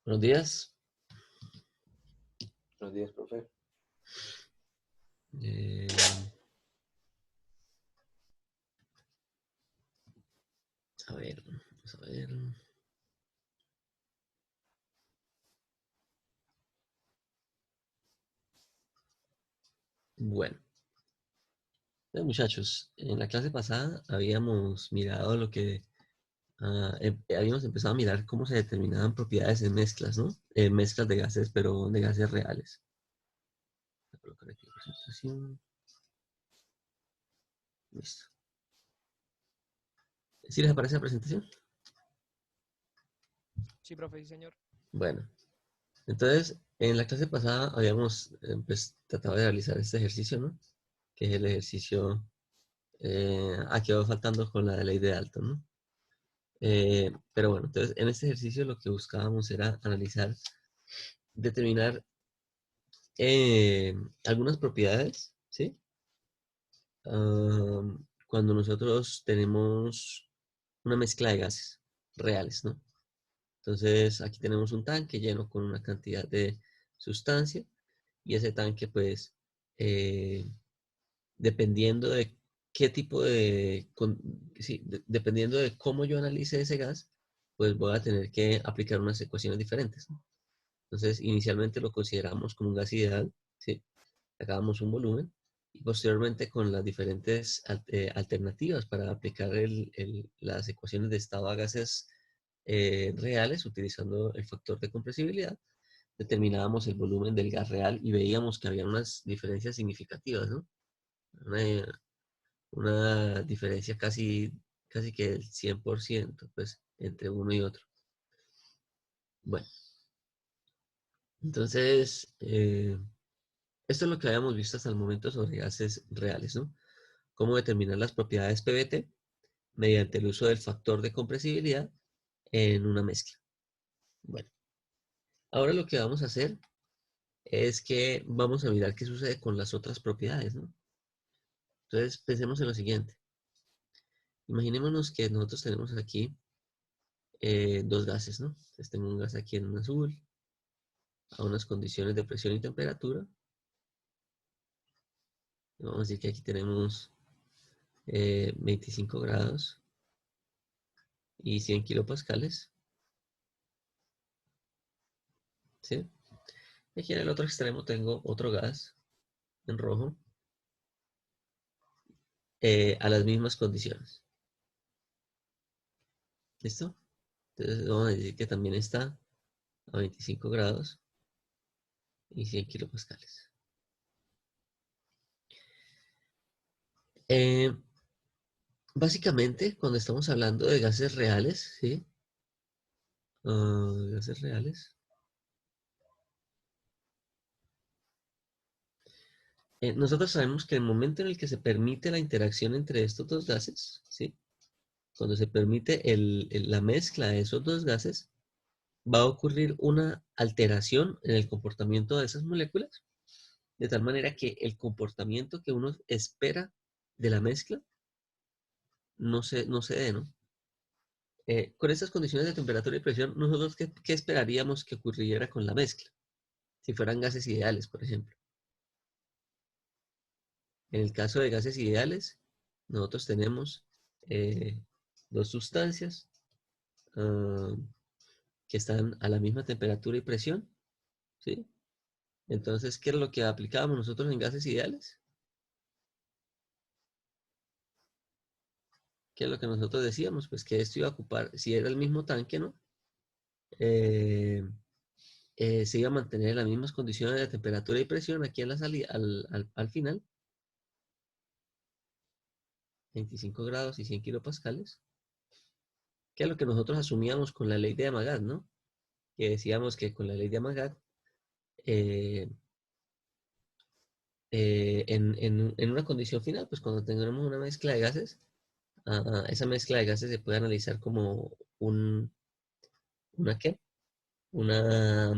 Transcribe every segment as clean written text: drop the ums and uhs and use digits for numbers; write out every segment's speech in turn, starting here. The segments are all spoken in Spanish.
Buenos días. Buenos días, profe. Eh, vamos a ver. Bueno, muchachos, en la clase pasada habíamos mirado lo que habíamos empezado a mirar cómo se determinaban propiedades en mezclas, ¿no? Mezclas de gases, pero de gases reales. Voy a colocar aquí la presentación. Listo. ¿Sí les aparece la presentación? Sí, profe, sí, señor. Bueno, entonces en la clase pasada habíamos pues, tratado de realizar este ejercicio, ¿no? Que es el ejercicio, quedó faltando con la ley de Dalton, ¿no? Pero bueno, entonces en este ejercicio lo que buscábamos era analizar, determinar algunas propiedades, ¿sí? Cuando nosotros tenemos una mezcla de gases reales, ¿no? Entonces aquí tenemos un tanque lleno con una cantidad de sustancia y ese tanque pues dependiendo de qué tipo sí, dependiendo de cómo yo analice ese gas, pues voy a tener que aplicar unas ecuaciones diferentes, ¿no? Entonces, inicialmente lo consideramos como un gas ideal, ¿sí? Sacábamos un volumen y posteriormente con las diferentes alternativas para aplicar las ecuaciones de estado a gases reales utilizando el factor de compresibilidad, determinábamos el volumen del gas real y veíamos que había unas diferencias significativas, ¿no? Una, una diferencia casi que del 100%, pues, entre uno y otro. Bueno, entonces, esto es lo que habíamos visto hasta el momento sobre gases reales, ¿no? Cómo determinar las propiedades PBT mediante el uso del factor de compresibilidad en una mezcla. Bueno, ahora lo que vamos a hacer es que vamos a mirar qué sucede con las otras propiedades, ¿no? Entonces, pensemos en lo siguiente. Imaginémonos que nosotros tenemos aquí dos gases, ¿no? Entonces tengo un gas aquí en azul, a unas condiciones de presión y temperatura. Vamos a decir que aquí tenemos 25 grados y 100 kilopascales, ¿sí? Y aquí en el otro extremo tengo otro gas en rojo a las mismas condiciones. ¿Listo? Entonces vamos a decir que también está a 25 grados y 100 kilopascales. Eh, Básicamente, cuando estamos hablando de gases reales, ¿sí? Gases reales. Nosotros sabemos que el momento en el que se permite la interacción entre estos dos gases, ¿sí? Cuando se permite la mezcla de esos dos gases, va a ocurrir una alteración en el comportamiento de esas moléculas, de tal manera que el comportamiento que uno espera de la mezcla no se dé, ¿no? Con estas condiciones de temperatura y presión, nosotros ¿qué esperaríamos que ocurriera con la mezcla? Si fueran gases ideales, por ejemplo. En el caso de gases ideales, nosotros tenemos eh, dos sustancias ah, que están a la misma temperatura y presión, ¿sí? Entonces, ¿qué es lo que aplicábamos nosotros en gases ideales? ¿Qué es lo que nosotros decíamos? Pues que esto iba a ocupar, si era el mismo tanque, ¿no? Eh, se iba a mantener en las mismas condiciones de temperatura y presión aquí en la salida, al final, 25 grados y 100 kilopascales, que es lo que nosotros asumíamos con la ley de Amagat, ¿no? Que decíamos que con la ley de Amagat, eh, en una condición final, pues cuando tengamos una mezcla de gases, esa mezcla de gases se puede analizar como ¿una qué? Una,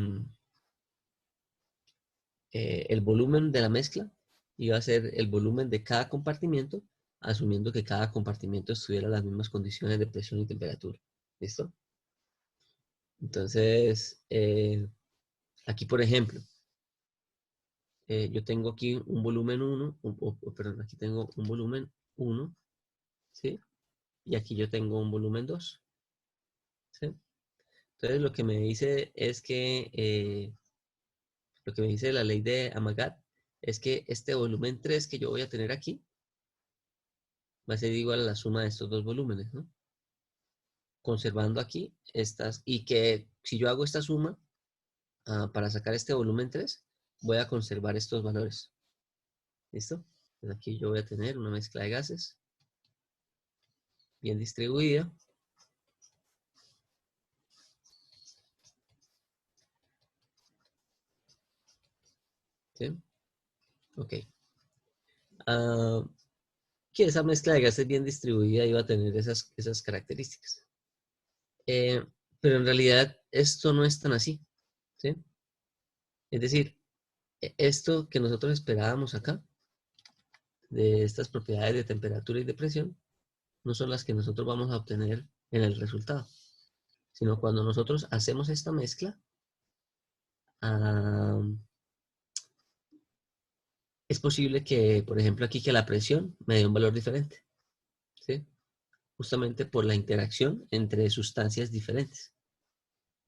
el volumen de la mezcla iba a ser el volumen de cada compartimiento, asumiendo que cada compartimiento estuviera en las mismas condiciones de presión y temperatura. ¿Listo? Entonces, aquí, por ejemplo, yo tengo aquí un volumen 1, perdón, aquí tengo un volumen 1, ¿sí? Y aquí yo tengo un volumen 2, ¿sí? Entonces, lo que me dice es que, lo que me dice la ley de Amagat es que este volumen 3 que yo voy a tener aquí va a ser igual a la suma de estos dos volúmenes, ¿no? Conservando aquí estas, y que si yo hago esta suma, para sacar este volumen 3 voy a conservar estos valores. ¿Listo? Pues aquí yo voy a tener una mezcla de gases bien distribuida. ¿Sí? Ok. Ah, que esa mezcla de gases bien distribuida iba a tener esas características. Eh, pero en realidad esto no es tan así. ¿Sí? Es decir, esto que nosotros esperábamos acá, de estas propiedades de temperatura y de presión, no son las que nosotros vamos a obtener en el resultado, sino cuando nosotros hacemos esta mezcla, ah, es posible que, por ejemplo, aquí que la presión me dé un valor diferente, ¿sí? Justamente por la interacción entre sustancias diferentes.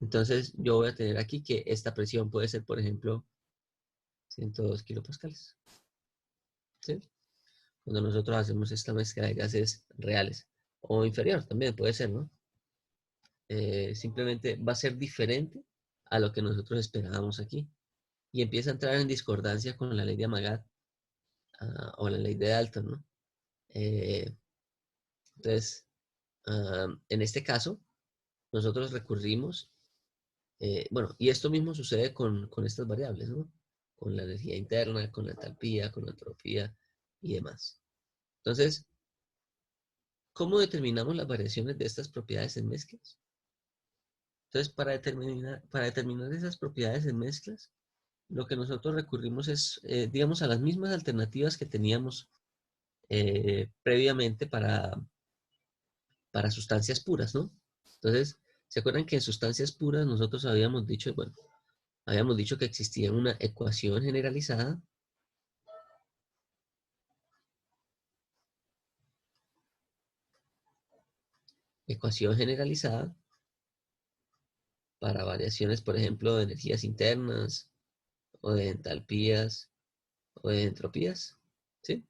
Entonces, yo voy a tener aquí que esta presión puede ser, por ejemplo, 102 kilopascales, ¿sí? Cuando nosotros hacemos esta mezcla de gases reales, o inferior también puede ser, ¿no? Simplemente va a ser diferente a lo que nosotros esperábamos aquí. Y empieza a entrar en discordancia con la ley de Amagat, o la ley de Dalton, ¿no? Eh, entonces, en este caso, nosotros recurrimos, bueno, y esto mismo sucede con estas variables, ¿no? Con la energía interna, con la entalpía, con la entropía y demás. Entonces, ¿cómo determinamos las variaciones de estas propiedades en mezclas? Entonces, para determinar esas propiedades en mezclas, lo que nosotros recurrimos es, digamos, a las mismas alternativas que teníamos previamente para sustancias puras, ¿no? Entonces, ¿se acuerdan que en sustancias puras nosotros habíamos dicho, bueno, habíamos dicho que existía una ecuación generalizada para variaciones, por ejemplo, de energías internas o de entalpías o de entropías, ¿sí?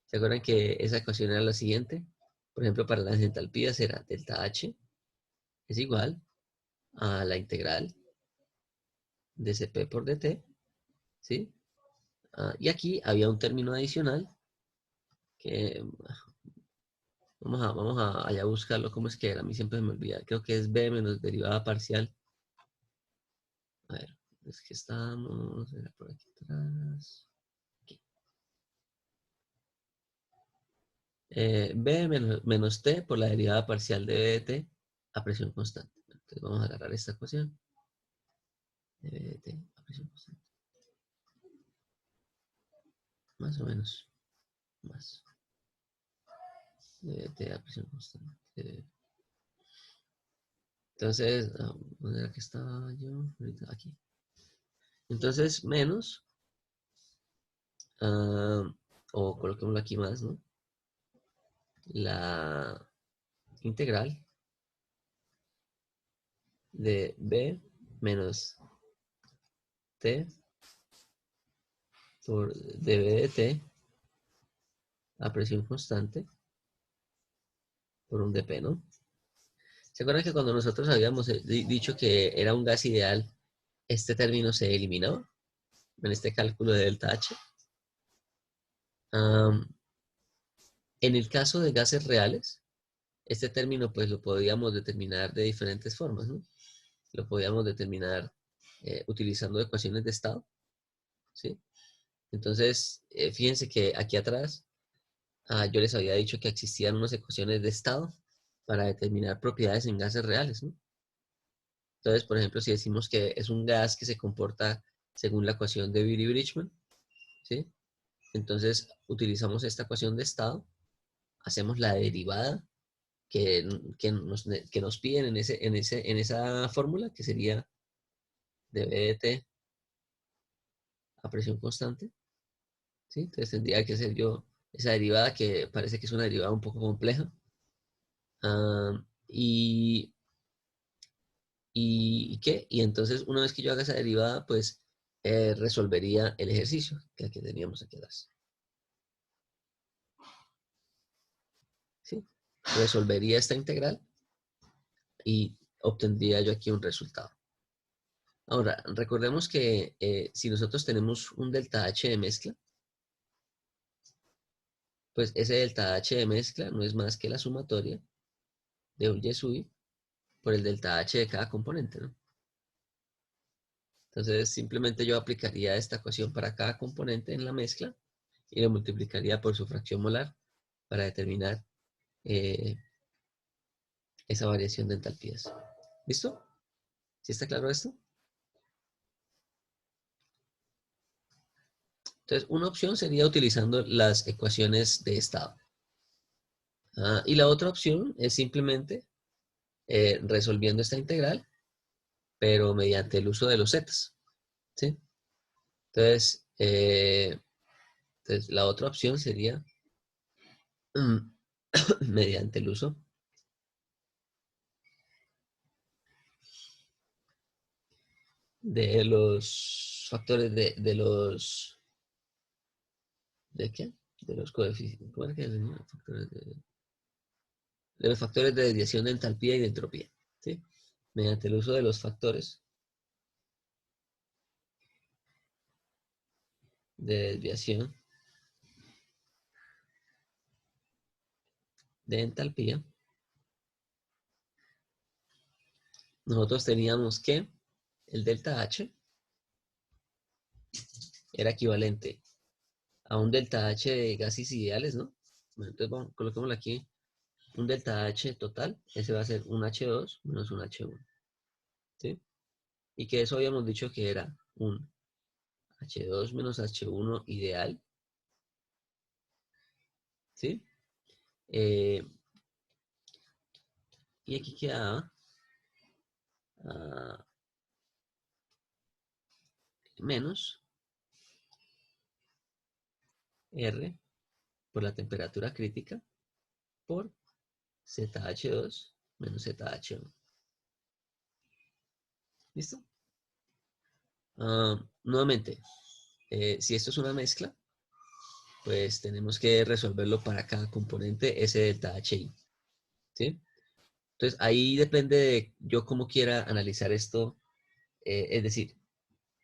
¿Se acuerdan que esa ecuación era la siguiente? Por ejemplo, para las entalpías era delta H es igual a la integral de Cp por dt, ¿sí? Y aquí había un término adicional que vamos a allá buscarlo, ¿cómo es que era? A mí siempre me olvida. Creo que es b menos derivada parcial. A ver, es que estamos, era por aquí atrás. Aquí. B menos t por la derivada parcial de b de t a presión constante. Entonces vamos a agarrar esta ecuación. De b de t a presión constante. Más o menos. Más. De b de t a presión constante. Entonces, ¿dónde era que estaba yo? Ahorita, aquí. Entonces, menos, ah, o coloquémoslo aquí más, ¿no? La integral de b menos t por db de t a presión constante por un dp, ¿no? ¿Se acuerdan que cuando nosotros habíamos dicho que era un gas ideal, este término se eliminaba en este cálculo de delta H? En el caso de gases reales, este término pues lo podíamos determinar de diferentes formas, ¿no? Lo podíamos determinar utilizando ecuaciones de estado, ¿sí? Entonces, fíjense que aquí atrás yo les había dicho que existían unas ecuaciones de estado para determinar propiedades en gases reales, ¿no? Entonces, por ejemplo, si decimos que es un gas que se comporta según la ecuación de Beery-Bridgman, ¿sí? Entonces, utilizamos esta ecuación de estado, hacemos la derivada que nos piden en esa fórmula, que sería dB de T a presión constante. ¿Sí? Entonces tendría que hacer yo esa derivada que parece que es una derivada un poco compleja. Ah, ¿y qué? Y entonces una vez que yo haga esa derivada, pues resolvería el ejercicio que teníamos aquí atrás. ¿Sí? Resolvería esta integral y obtendría yo aquí un resultado. Ahora, recordemos que si nosotros tenemos un delta H de mezcla, pues ese delta H de mezcla no es más que la sumatoria de un Y sub I por el delta H de cada componente, ¿no? Entonces, simplemente yo aplicaría esta ecuación para cada componente en la mezcla y lo multiplicaría por su fracción molar para determinar eh, esa variación de entalpías. ¿Listo? ¿Sí está claro esto? Entonces, una opción sería utilizando las ecuaciones de estado. Y la otra opción es simplemente resolviendo esta integral, pero mediante el uso de los zetas. ¿Sí? Entonces, la otra opción sería mediante el uso de los factores de los... ¿De qué? De los coeficientes. ¿Cómo era que decía? De los factores de desviación de entalpía y de entropía. ¿Sí? Mediante el uso de los factores de desviación de entalpía, nosotros teníamos que el delta H era equivalente a un delta H de gases ideales, ¿no? Bueno, entonces vamos, coloquémoslo aquí. Un delta H total, ese va a ser un H2 menos un H1. ¿Sí? Y que eso habíamos dicho que era un H2 menos H1 ideal. ¿Sí? Eh, y aquí queda menos R por la temperatura crítica por ZH2 menos ZH1. ¿Listo? Nuevamente, si esto es una mezcla, pues tenemos que resolverlo para cada componente S delta HI. ¿Sí? Entonces, ahí depende de yo cómo quiera analizar esto. Es decir,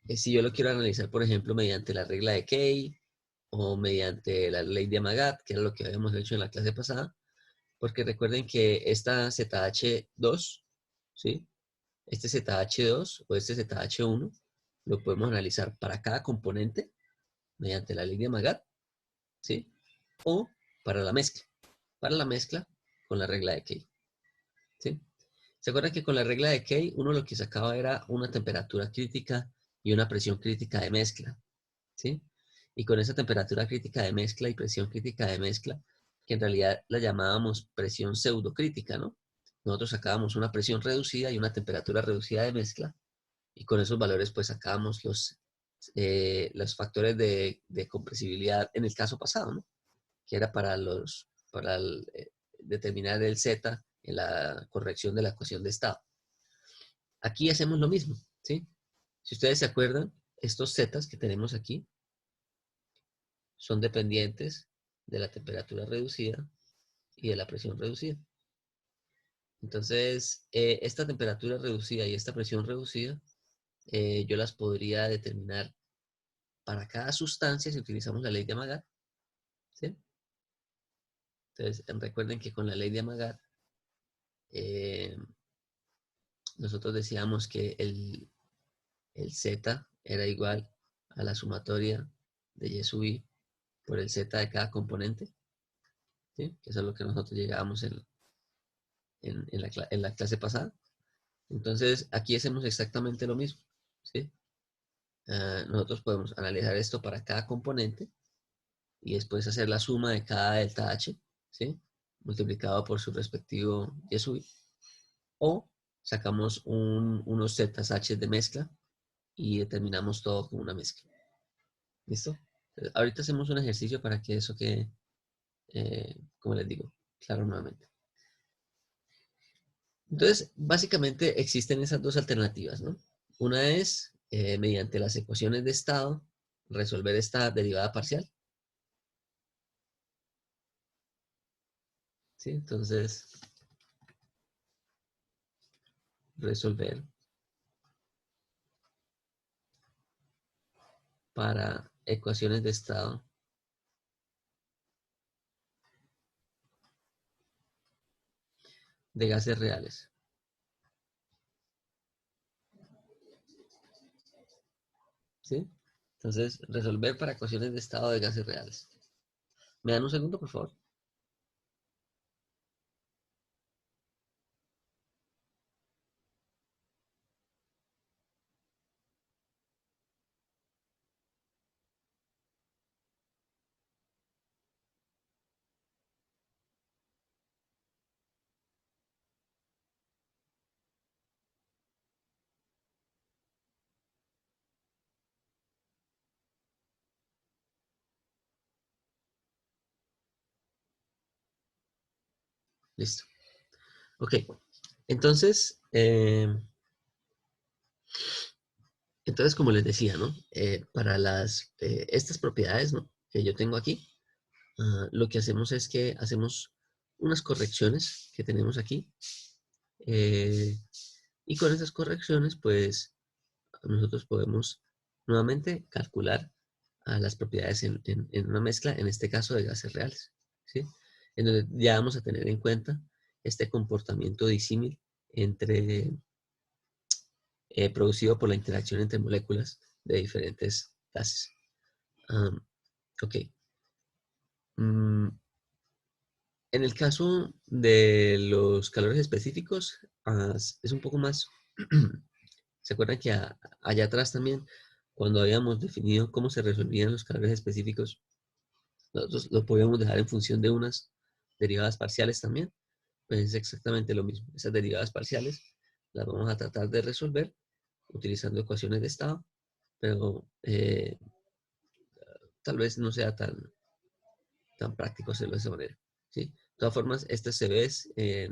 si yo lo quiero analizar, por ejemplo, mediante la regla de Kay o mediante la ley de Amagat, que era lo que habíamos hecho en la clase pasada, porque recuerden que esta ZH2, ¿sí? Este ZH2 o este ZH1 lo podemos analizar para cada componente mediante la ley de Amagat, ¿sí? O para la mezcla con la regla de Kay, ¿sí? ¿Se acuerdan que con la regla de Kay uno lo que sacaba era una temperatura crítica y una presión crítica de mezcla, ¿sí? Y con esa temperatura crítica de mezcla y presión crítica de mezcla, que en realidad la llamábamos presión pseudocrítica, ¿no? Nosotros sacábamos una presión reducida y una temperatura reducida de mezcla, y con esos valores pues sacábamos los factores de compresibilidad en el caso pasado, ¿no? Que era para determinar el Z en la corrección de la ecuación de estado. Aquí hacemos lo mismo, ¿sí? Si ustedes se acuerdan, estos zetas que tenemos aquí son dependientes de la temperatura reducida y de la presión reducida. Entonces, esta temperatura reducida y esta presión reducida, yo las podría determinar para cada sustancia si utilizamos la ley de Amagat, ¿sí? Entonces, recuerden que con la ley de Amagat, eh, nosotros decíamos que el Z era igual a la sumatoria de Y sub I por el Z de cada componente, ¿sí? Que eso es lo que nosotros llegábamos en la clase pasada. Entonces, aquí hacemos exactamente lo mismo, ¿sí? Nosotros podemos analizar esto para cada componente y después hacer la suma de cada delta H, ¿sí? multiplicado por su respectivo y sub i, o sacamos unos ZH de mezcla y determinamos todo como una mezcla. ¿Listo? Ahorita hacemos un ejercicio para que eso quede, como les digo, claro nuevamente. Entonces, básicamente existen esas dos alternativas, ¿no? Una es, mediante las ecuaciones de estado, resolver esta derivada parcial. ¿Sí? Entonces, resolver para ecuaciones de estado de gases reales. ¿Sí? Entonces, resolver para ecuaciones de estado de gases reales. ¿Me dan un segundo, por favor? Listo. Ok. Entonces, como les decía, ¿no? Para estas propiedades, ¿no?, que yo tengo aquí, lo que hacemos es que hacemos unas correcciones que tenemos aquí. Y con esas correcciones, pues, nosotros podemos nuevamente calcular las propiedades en una mezcla, en este caso de gases reales, ¿sí? En donde ya vamos a tener en cuenta este comportamiento disímil producido por la interacción entre moléculas de diferentes gases. Ok. Mm, en el caso de los calores específicos, es un poco más. ¿Se acuerdan que allá atrás también, cuando habíamos definido cómo se resolvían los calores específicos, nosotros lo podíamos dejar en función de unas derivadas parciales también? Pues es exactamente lo mismo. Esas derivadas parciales las vamos a tratar de resolver utilizando ecuaciones de estado, pero tal vez no sea tan práctico hacerlo de esa manera, ¿sí? De todas formas, estas CVs eh,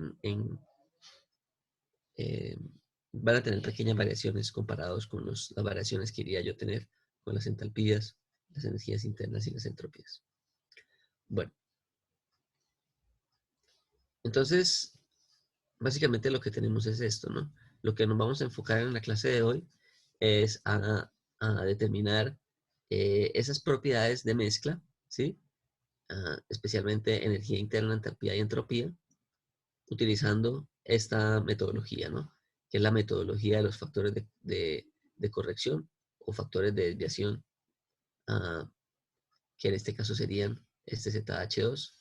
van a tener pequeñas variaciones comparados con las variaciones que iría yo a tener con las entalpías, las energías internas y las entropías. Bueno, entonces, básicamente lo que tenemos es esto, ¿no? Lo que nos vamos a enfocar en la clase de hoy es a determinar esas propiedades de mezcla, ¿sí? Especialmente energía interna, entalpía y entropía, utilizando esta metodología, ¿no? Que es la metodología de los factores de corrección o factores de desviación, uh, que en este caso serían este ZH2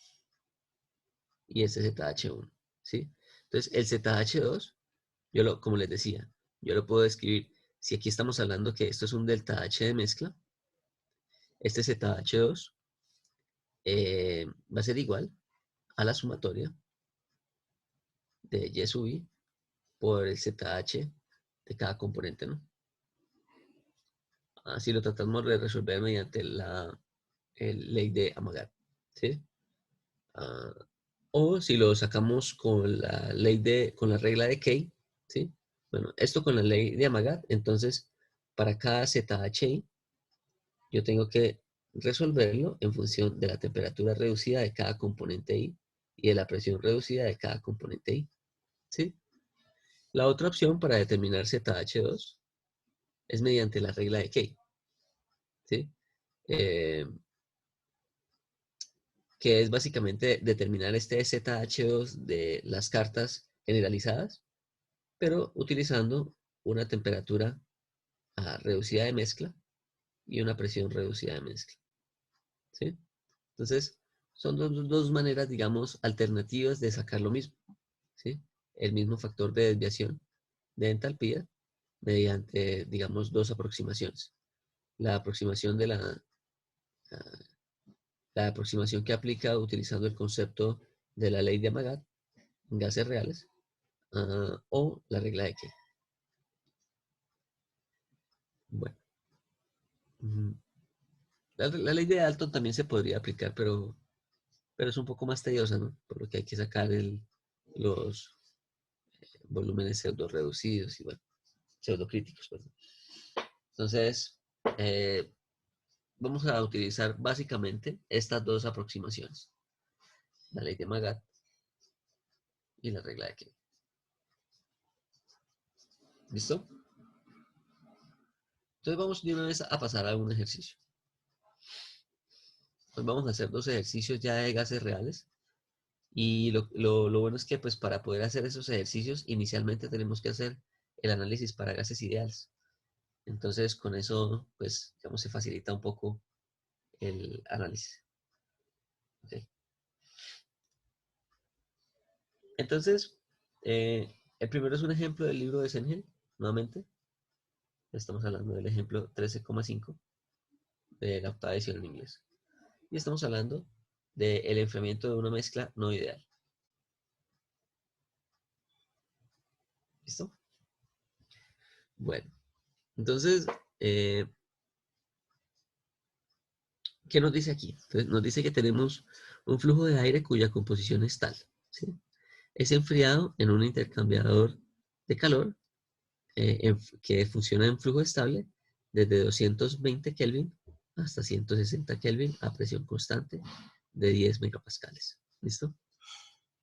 y este ZH1, ¿sí? Entonces, el ZH2, como les decía, yo lo puedo describir, si aquí estamos hablando que esto es un delta H de mezcla, este ZH2 va a ser igual a la sumatoria de Y sub i por el ZH de cada componente, ¿no? Así lo tratamos de resolver mediante la ley de Amagat, ¿sí? Ah, o si lo sacamos con con la regla de Kay, ¿sí? Bueno, esto con la ley de Amagat, entonces, para cada ZHI, yo tengo que resolverlo en función de la temperatura reducida de cada componente I y de la presión reducida de cada componente I, ¿sí? La otra opción para determinar ZH2 es mediante la regla de Kay, ¿sí? Eh, que es básicamente determinar este ZH2 de las cartas generalizadas, pero utilizando una temperatura reducida de mezcla y una presión reducida de mezcla, ¿sí? Entonces, son dos maneras, digamos, alternativas de sacar lo mismo, ¿sí? El mismo factor de desviación de entalpía mediante, digamos, dos aproximaciones. La aproximación la aproximación que aplica utilizando el concepto de la ley de Amagat en gases reales, o la regla de Key. Bueno, la ley de Dalton también se podría aplicar, pero es un poco más tediosa, ¿no? Por lo que hay que sacar los volúmenes pseudo reducidos y bueno, pseudo críticos, perdón. Entonces, vamos a utilizar básicamente estas dos aproximaciones. La ley de Magat y la regla de Key. ¿Listo? Entonces vamos de una vez a pasar a algún ejercicio. Pues vamos a hacer dos ejercicios ya de gases reales. Y lo bueno es que pues para poder hacer esos ejercicios inicialmente tenemos que hacer el análisis para gases ideales. Entonces con eso pues digamos se facilita un poco el análisis. Okay. Entonces el primero es un ejemplo del libro de Sengel, nuevamente. Estamos hablando del ejemplo 13,5 de la octava edición en inglés. Y estamos hablando del enfriamiento de una mezcla no ideal. ¿Listo? Bueno, entonces, ¿qué nos dice aquí? Entonces, nos dice que tenemos un flujo de aire cuya composición es tal, ¿sí? Es enfriado en un intercambiador de calor que funciona en flujo estable desde 220 Kelvin hasta 160 Kelvin a presión constante de 10 megapascales. ¿Listo?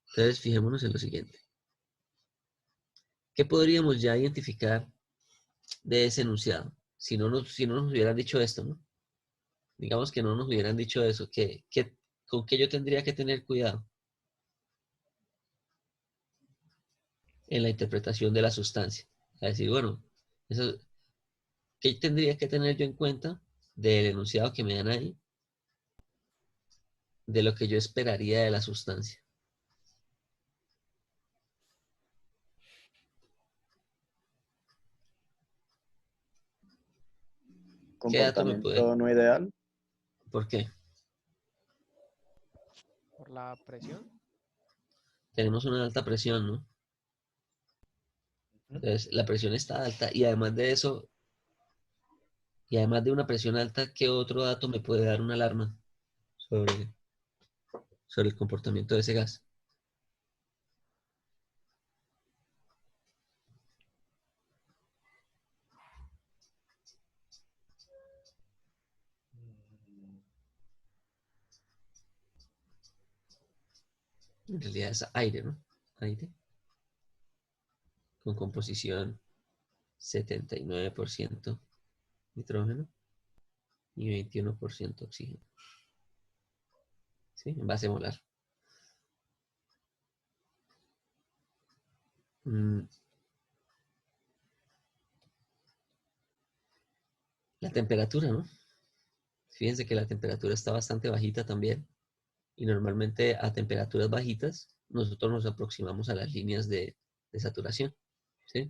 Entonces, fijémonos en lo siguiente. ¿Qué podríamos ya identificar de ese enunciado? Si no nos hubieran dicho esto, ¿no? Digamos que no nos hubieran dicho eso, ¿con qué yo tendría que tener cuidado en la interpretación de la sustancia? Es decir, bueno, eso, ¿qué tendría que tener yo en cuenta del enunciado que me dan ahí, de lo que yo esperaría de la sustancia? ¿Qué dato me puede? Comportamiento no ideal. ¿Por qué? Por la presión. Tenemos una alta presión, ¿no? Ujú. Entonces, la presión está alta y además de eso, y además de una presión alta, ¿qué otro dato me puede dar una alarma sobre, sobre el comportamiento de ese gas? En realidad es aire, ¿no? Aire con composición 79% nitrógeno y 21% oxígeno. ¿Sí? En base molar. La temperatura, ¿no? Fíjense que la temperatura está bastante bajita también. Y normalmente a temperaturas bajitas nosotros nos aproximamos a las líneas de saturación. ¿Sí?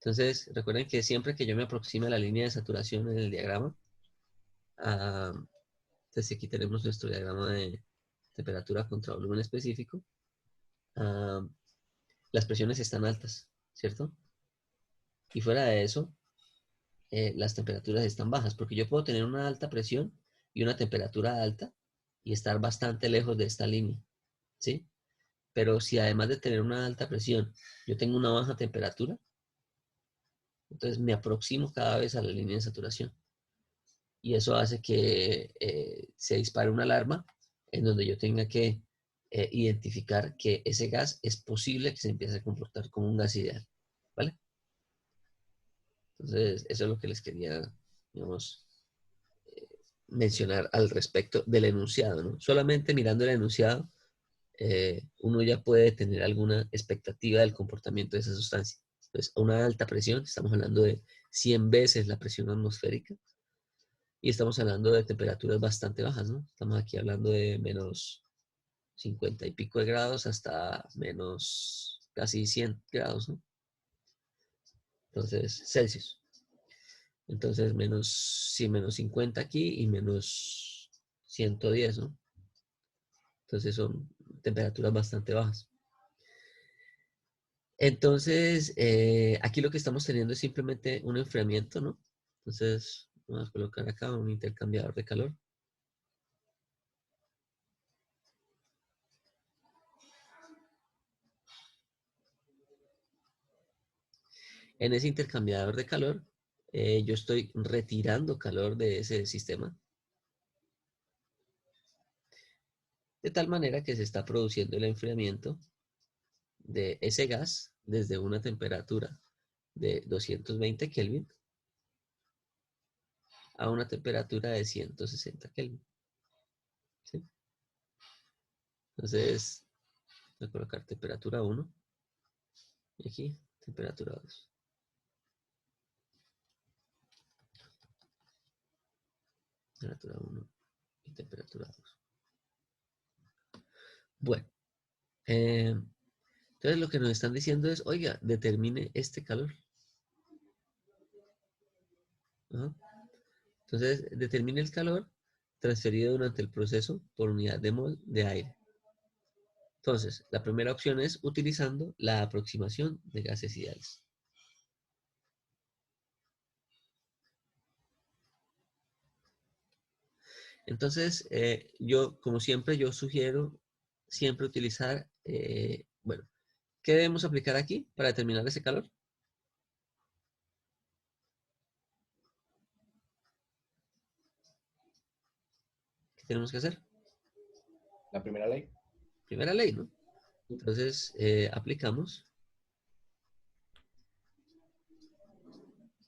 Entonces, recuerden que siempre que yo me aproxime a la línea de saturación en el diagrama, entonces aquí tenemos nuestro diagrama de temperatura contra volumen específico, las presiones están altas, ¿cierto? Y fuera de eso, las temperaturas están bajas, porque yo puedo tener una alta presión y una temperatura alta y estar bastante lejos de esta línea, ¿sí? Pero si además de tener una alta presión, yo tengo una baja temperatura, entonces me aproximo cada vez a la línea de saturación. Y eso hace que se dispare una alarma en donde yo tenga que identificar que ese gas es posible que se empiece a comportar como un gas ideal, ¿vale? Entonces, eso es lo que les quería, digamos, mencionar al respecto del enunciado, ¿no? Solamente mirando el enunciado, uno ya puede tener alguna expectativa del comportamiento de esa sustancia. Entonces, a una alta presión, estamos hablando de 100 veces la presión atmosférica, y estamos hablando de temperaturas bastante bajas, ¿no? Estamos aquí hablando de menos 50 y pico de grados hasta menos casi 100 grados, ¿no? Entonces, Celsius. Entonces, menos 50 aquí y menos 110, ¿no? Entonces son temperaturas bastante bajas. Entonces, aquí lo que estamos teniendo es simplemente un enfriamiento, ¿no? Entonces, vamos a colocar acá un intercambiador de calor. En ese intercambiador de calor, yo estoy retirando calor de ese sistema, de tal manera que se está produciendo el enfriamiento de ese gas desde una temperatura de 220 Kelvin a una temperatura de 160 Kelvin. ¿Sí? Entonces, voy a colocar temperatura 1 y aquí temperatura 2. Temperatura 1 y temperatura 2. Bueno, entonces lo que nos están diciendo es, oiga, determine este calor. Ajá. Entonces, determine el calor transferido durante el proceso por unidad de mol de aire. Entonces, la primera opción es utilizando la aproximación de gases ideales. Entonces, yo, como siempre, yo sugiero siempre utilizar, bueno, ¿qué debemos aplicar aquí para determinar ese calor? ¿Qué tenemos que hacer? La primera ley. Primera ley, ¿no? Entonces, aplicamos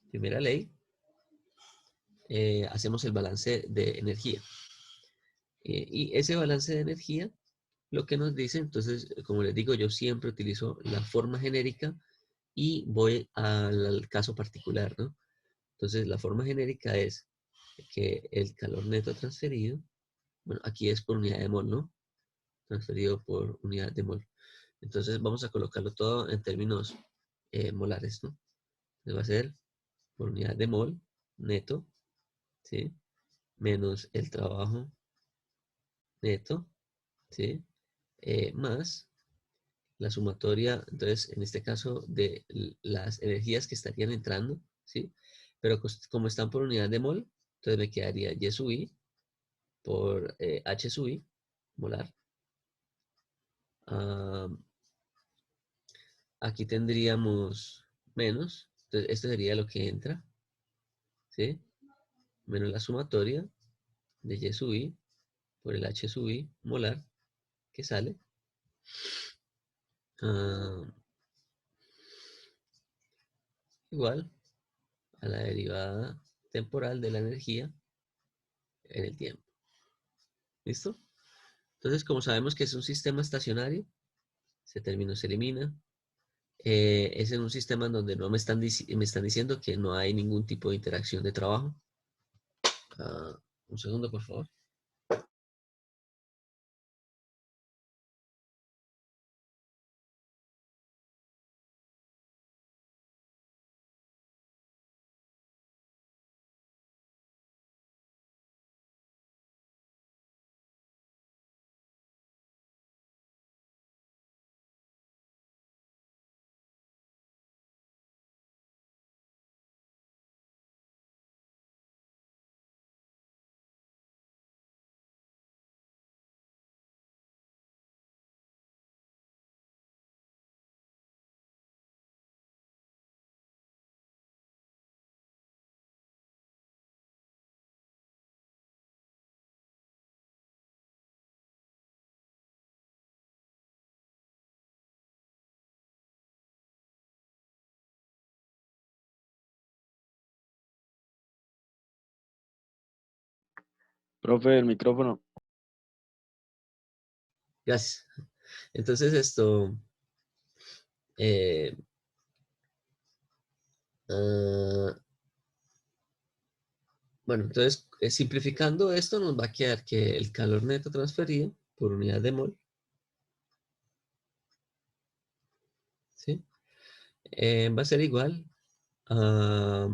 primera ley, hacemos el balance de energía. Y ese balance de energía, lo que nos dice, entonces, como les digo, yo siempre utilizo la forma genérica y voy al caso particular, ¿no? Entonces, la forma genérica es que el calor neto transferido, bueno, aquí es por unidad de mol, ¿no? Transferido por unidad de mol. Entonces, vamos a colocarlo todo en términos molares, ¿no? Entonces, va a ser por unidad de mol neto, ¿sí? Menos el trabajo neto, ¿sí? Más la sumatoria, entonces, en este caso, de las energías que estarían entrando, ¿sí? Pero como están por unidad de mol, entonces me quedaría Y sub I por H sub I, molar. Ah, aquí tendríamos menos, entonces esto sería lo que entra, ¿sí? Menos la sumatoria de Y sub I por el H sub I molar que sale. Ah, igual a la derivada temporal de la energía en el tiempo. ¿Listo? Entonces, como sabemos que es un sistema estacionario, ese término se elimina. Es en un sistema en donde no me están, me están diciendo que no hay ningún tipo de interacción de trabajo. Un segundo, por favor. Profe, el micrófono. Gracias. Entonces, esto... eh, ah, bueno, entonces, simplificando esto, nos va a quedar que el calor neto transferido por unidad de mol, ¿sí? Va a ser igual a...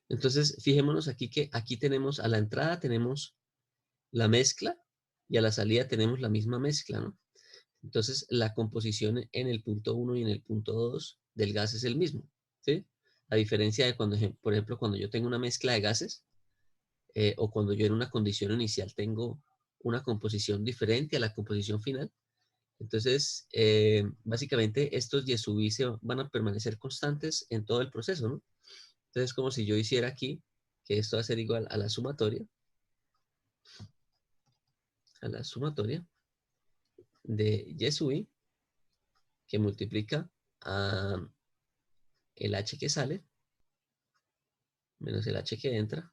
Entonces, fijémonos aquí que aquí tenemos, a la entrada tenemos la mezcla, y a la salida tenemos la misma mezcla, ¿no? Entonces, la composición en el punto 1 y en el punto 2 del gas es el mismo, ¿sí? A diferencia de cuando, por ejemplo, cuando yo tengo una mezcla de gases, o cuando yo en una condición inicial tengo una composición diferente a la composición final. Entonces, básicamente estos Y sub I van a permanecer constantes en todo el proceso, ¿no? Entonces, como si yo hiciera aquí, que esto va a ser igual a la sumatoria de Y sub I, que multiplica a el H que sale, menos el H que entra,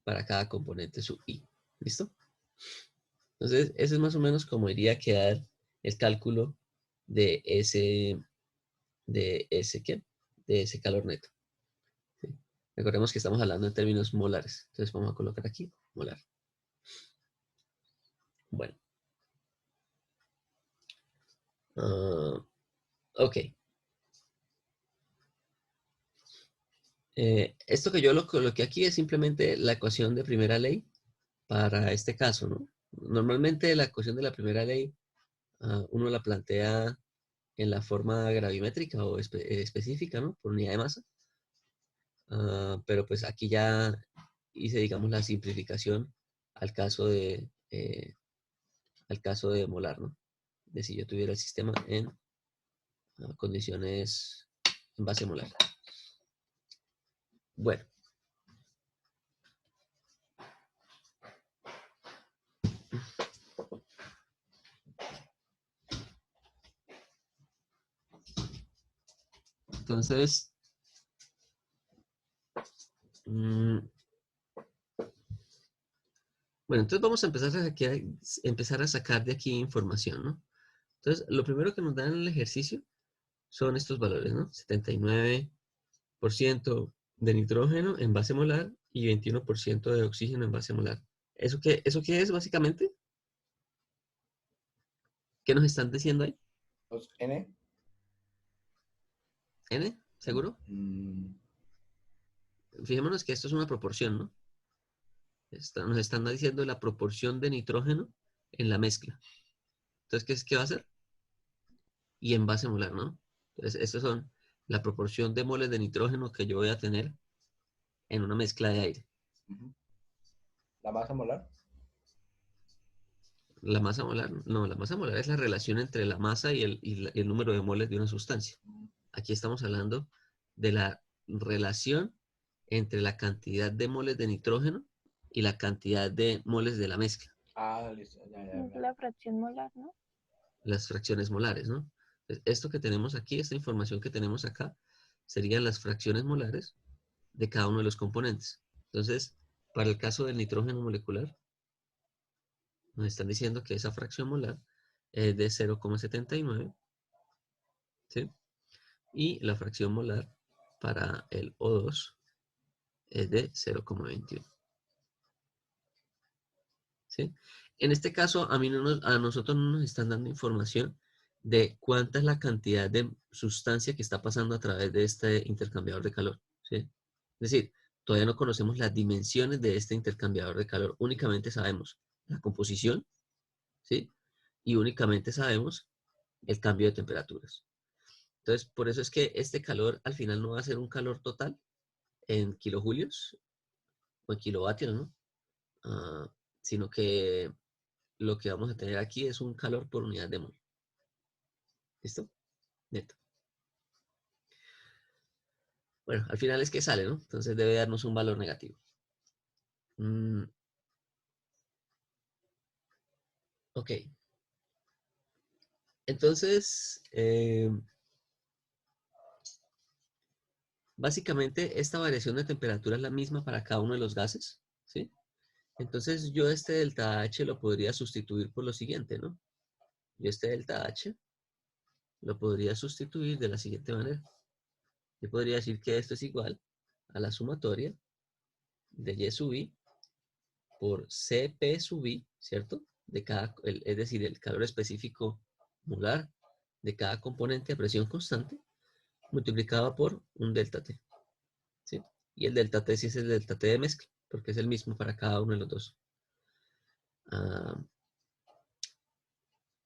para cada componente sub I. ¿Listo? Entonces, eso es más o menos como iría a quedar el cálculo de ¿qué? De ese calor neto. ¿Sí? Recordemos que estamos hablando en términos molares. Entonces vamos a colocar aquí molar. Bueno. Ok. Esto que yo lo coloqué aquí es simplemente la ecuación de primera ley para este caso, ¿no? Normalmente la ecuación de la primera ley uno la plantea en la forma gravimétrica o específica, ¿no? Por unidad de masa. Pero pues aquí ya hice, digamos, la simplificación al caso de molar, ¿no? De si yo tuviera el sistema en condiciones en base molar. Bueno. Entonces, bueno, entonces vamos a empezar a sacar de aquí información, ¿no? Entonces, lo primero que nos dan en el ejercicio son estos valores, ¿no? 79% de nitrógeno en base molar y 21% de oxígeno en base molar. ¿Eso qué es básicamente? ¿Qué nos están diciendo ahí? Los N. ¿N? ¿Seguro? Fijémonos que esto es una proporción, ¿no? Nos están diciendo la proporción de nitrógeno en la mezcla. Entonces, ¿qué va a hacer? Y en base molar, ¿no? Entonces, estas son la proporción de moles de nitrógeno que yo voy a tener en una mezcla de aire. La masa molar. La masa molar, no, la masa molar es la relación entre la masa y el número de moles de una sustancia. Aquí estamos hablando de la relación entre la cantidad de moles de nitrógeno y la cantidad de moles de la mezcla. Ah, listo. Es la fracción molar, ¿no? Las fracciones molares, ¿no? Esto que tenemos aquí, esta información que tenemos acá, serían las fracciones molares de cada uno de los componentes. Entonces, para el caso del nitrógeno molecular, nos están diciendo que esa fracción molar es de 0,79, ¿sí? Y la fracción molar para el O2 es de 0,21. ¿Sí? En este caso, a nosotros no nos están dando información de cuánta es la cantidad de sustancia que está pasando a través de este intercambiador de calor. ¿Sí? Es decir, todavía no conocemos las dimensiones de este intercambiador de calor. Únicamente sabemos la composición, ¿sí? Y únicamente sabemos el cambio de temperaturas. Entonces, por eso es que este calor al final no va a ser un calor total en kilojulios o en kilovatios, ¿no? Sino que lo que vamos a tener aquí es un calor por unidad de mol. ¿Listo? Neto. Bueno, al final es que sale, ¿no? Entonces debe darnos un valor negativo. Ok. Entonces, básicamente esta variación de temperatura es la misma para cada uno de los gases, ¿sí? Entonces yo este delta H lo podría sustituir por lo siguiente, ¿no? Yo este delta H lo podría sustituir de la siguiente manera. Yo podría decir que esto es igual a la sumatoria de Y sub I por Cp sub I, ¿cierto? Es decir, el calor específico molar de cada componente a presión constante multiplicado por un delta T, ¿sí? Y el delta T sí es el delta T de mezcla, porque es el mismo para cada uno de los dos. Ah,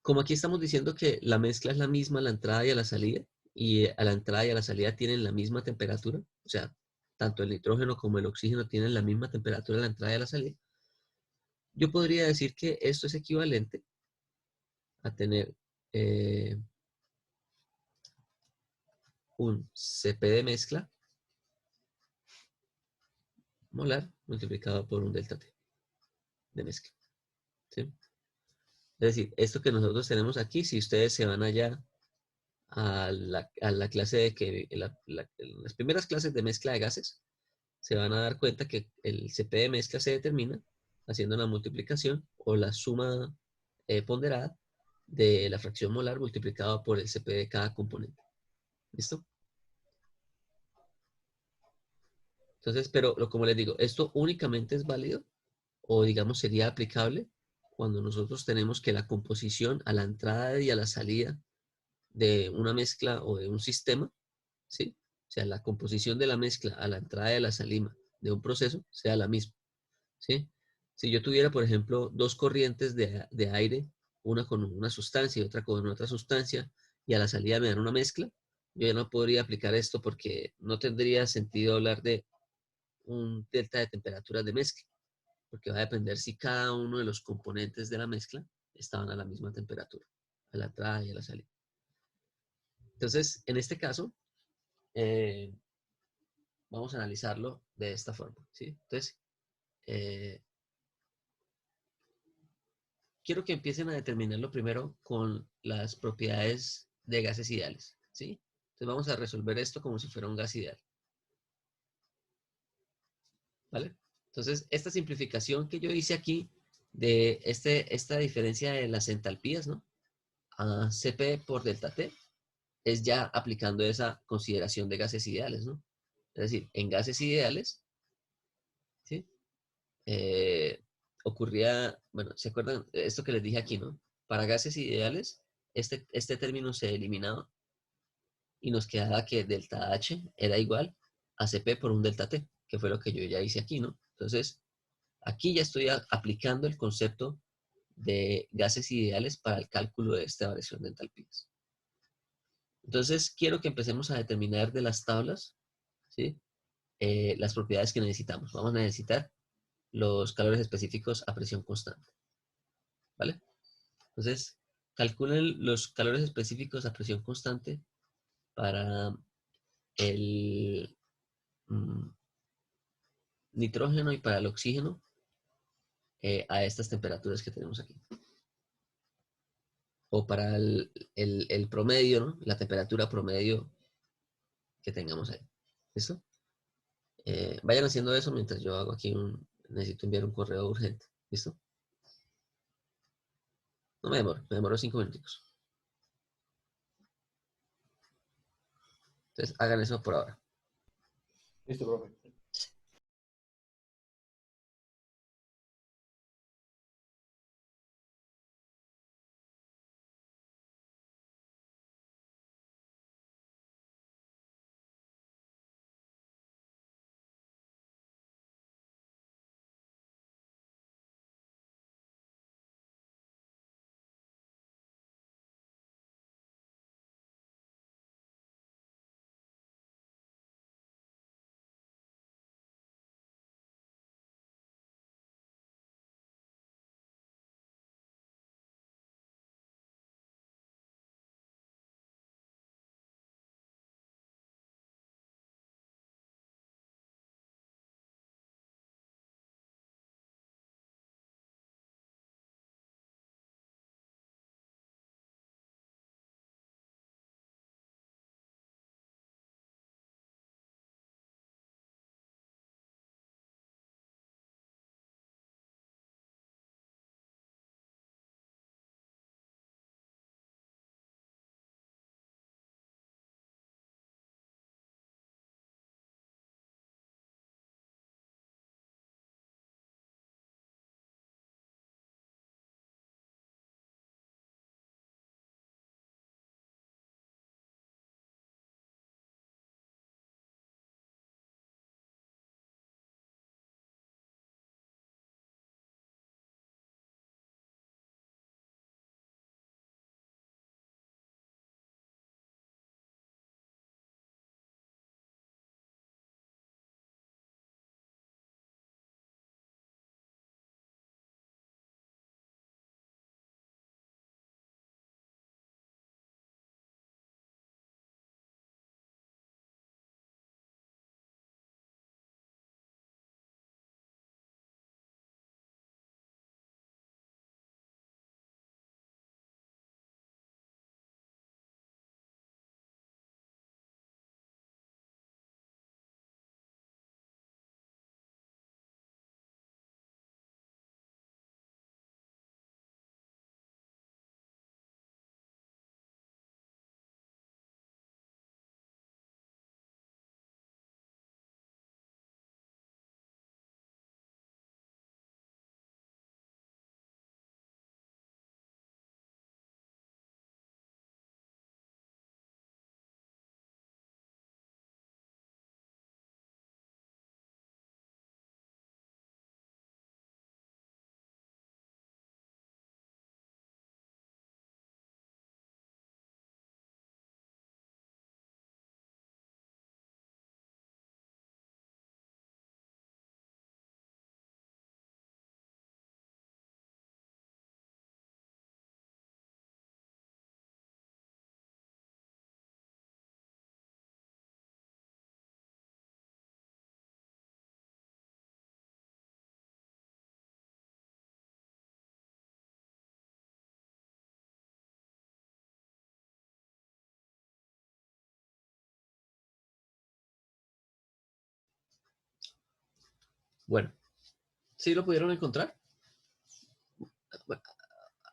como aquí estamos diciendo que la mezcla es la misma a la entrada y a la salida, y a la entrada y a la salida tienen la misma temperatura, o sea, tanto el nitrógeno como el oxígeno tienen la misma temperatura a la entrada y a la salida, yo podría decir que esto es equivalente a tener un Cp de mezcla molar multiplicado por un delta T de mezcla. ¿Sí? Es decir, esto que nosotros tenemos aquí, si ustedes se van allá a la clase de que, en las primeras clases de mezcla de gases, se van a dar cuenta que el Cp de mezcla se determina haciendo una multiplicación o la suma ponderada de la fracción molar multiplicada por el Cp de cada componente. ¿Listo? Entonces, pero como les digo, esto únicamente es válido o digamos sería aplicable cuando nosotros tenemos que la composición a la entrada y a la salida de una mezcla o de un sistema, ¿sí? O sea, la composición de la mezcla a la entrada y a la salida de un proceso sea la misma, ¿sí? Si yo tuviera, por ejemplo, dos corrientes de aire, una con una sustancia y otra con otra sustancia, y a la salida me dan una mezcla, yo ya no podría aplicar esto porque no tendría sentido hablar de un delta de temperaturas de mezcla, porque va a depender si cada uno de los componentes de la mezcla estaban a la misma temperatura, a la entrada y a la salida. Entonces, en este caso, eh, vamos a analizarlo de esta forma, ¿sí? Entonces, eh, quiero que empiecen a determinarlo primero con las propiedades de gases ideales, ¿sí? Entonces vamos a resolver esto como si fuera un gas ideal, ¿vale? Entonces, esta simplificación que yo hice aquí de esta diferencia de las entalpías, ¿no? A Cp por delta T, es ya aplicando esa consideración de gases ideales, ¿no? Es decir, en gases ideales, ¿sí? Eh, ocurría, bueno, ¿se acuerdan esto que les dije aquí, no? Para gases ideales, este término se eliminaba y nos quedaba que delta H era igual a Cp por un delta T, que fue lo que yo ya hice aquí, ¿no? Entonces, aquí ya estoy aplicando el concepto de gases ideales para el cálculo de esta variación de entalpías. Entonces, quiero que empecemos a determinar de las tablas, ¿sí? Las propiedades que necesitamos. Vamos a necesitar los calores específicos a presión constante, ¿vale? Entonces, calculen los calores específicos a presión constante para el nitrógeno y para el oxígeno a estas temperaturas que tenemos aquí. O para el promedio, ¿no? La temperatura promedio que tengamos ahí. ¿Listo? Vayan haciendo eso mientras yo hago aquí necesito enviar un correo urgente. ¿Listo? No me demoro 5 minutos. Entonces hagan eso por ahora. Listo, profe. Bueno, ¿sí lo pudieron encontrar? Bueno,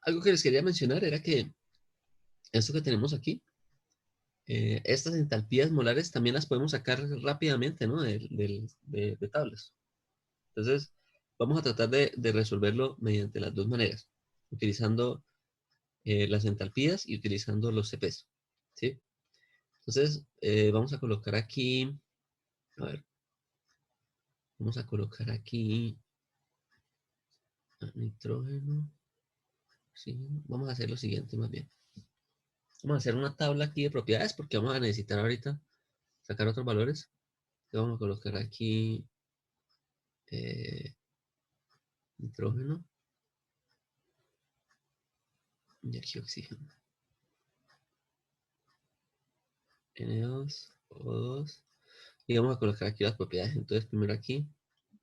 algo que les quería mencionar era que esto que tenemos aquí, estas entalpías molares también las podemos sacar rápidamente, ¿no? De tablas. Entonces, vamos a tratar de resolverlo mediante las dos maneras, utilizando las entalpías y utilizando los CPs, ¿sí? Entonces, vamos a colocar aquí, a ver, vamos a colocar aquí nitrógeno, sí, vamos a hacer lo siguiente más bien. Vamos a hacer una tabla aquí de propiedades porque vamos a necesitar ahorita sacar otros valores. Vamos a colocar aquí eh, nitrógeno y aquí oxígeno. N2, O2. Y vamos a colocar aquí las propiedades. Entonces, primero aquí,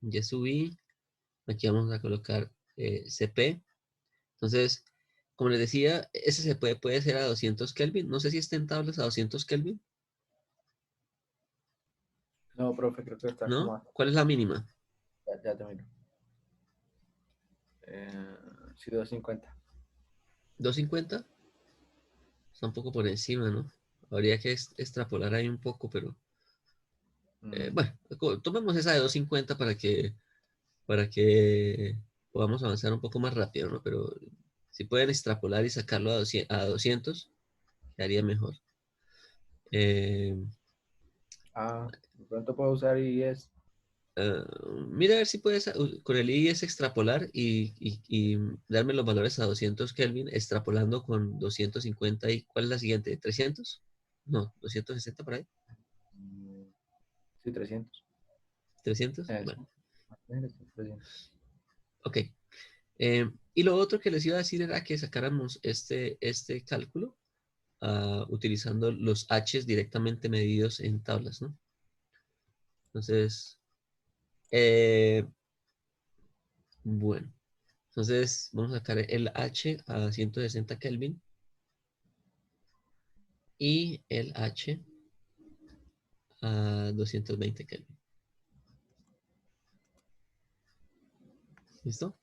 ya subí. Aquí vamos a colocar CP. Entonces, como les decía, ese puede ser a 200 Kelvin. No sé si estén tablas a 200 Kelvin, No, profe, creo que está como ¿no? ¿Cuál es la mínima? ya te miro. Sí, 250. 250. Está un poco por encima, ¿no? Habría que extrapolar ahí un poco, pero bueno, tomemos esa de 250 para que podamos avanzar un poco más rápido, ¿no? Pero si pueden extrapolar y sacarlo a 200 quedaría mejor. Eh, De pronto puedo usar IES. ah, Mira a ver si puedes con el IES extrapolar y darme los valores a 200 Kelvin, extrapolando con 250 y ¿cuál es la siguiente? ¿300? No, 260 por ahí. mm, Sí, 300. 300. Eso. Bueno, 300. ok. Y lo otro que les iba a decir era que sacáramos este cálculo utilizando los H's directamente medidos en tablas, ¿no? Entonces, bueno, entonces vamos a sacar el H a 160 Kelvin y el H a 220 Kelvin. ¿Listo?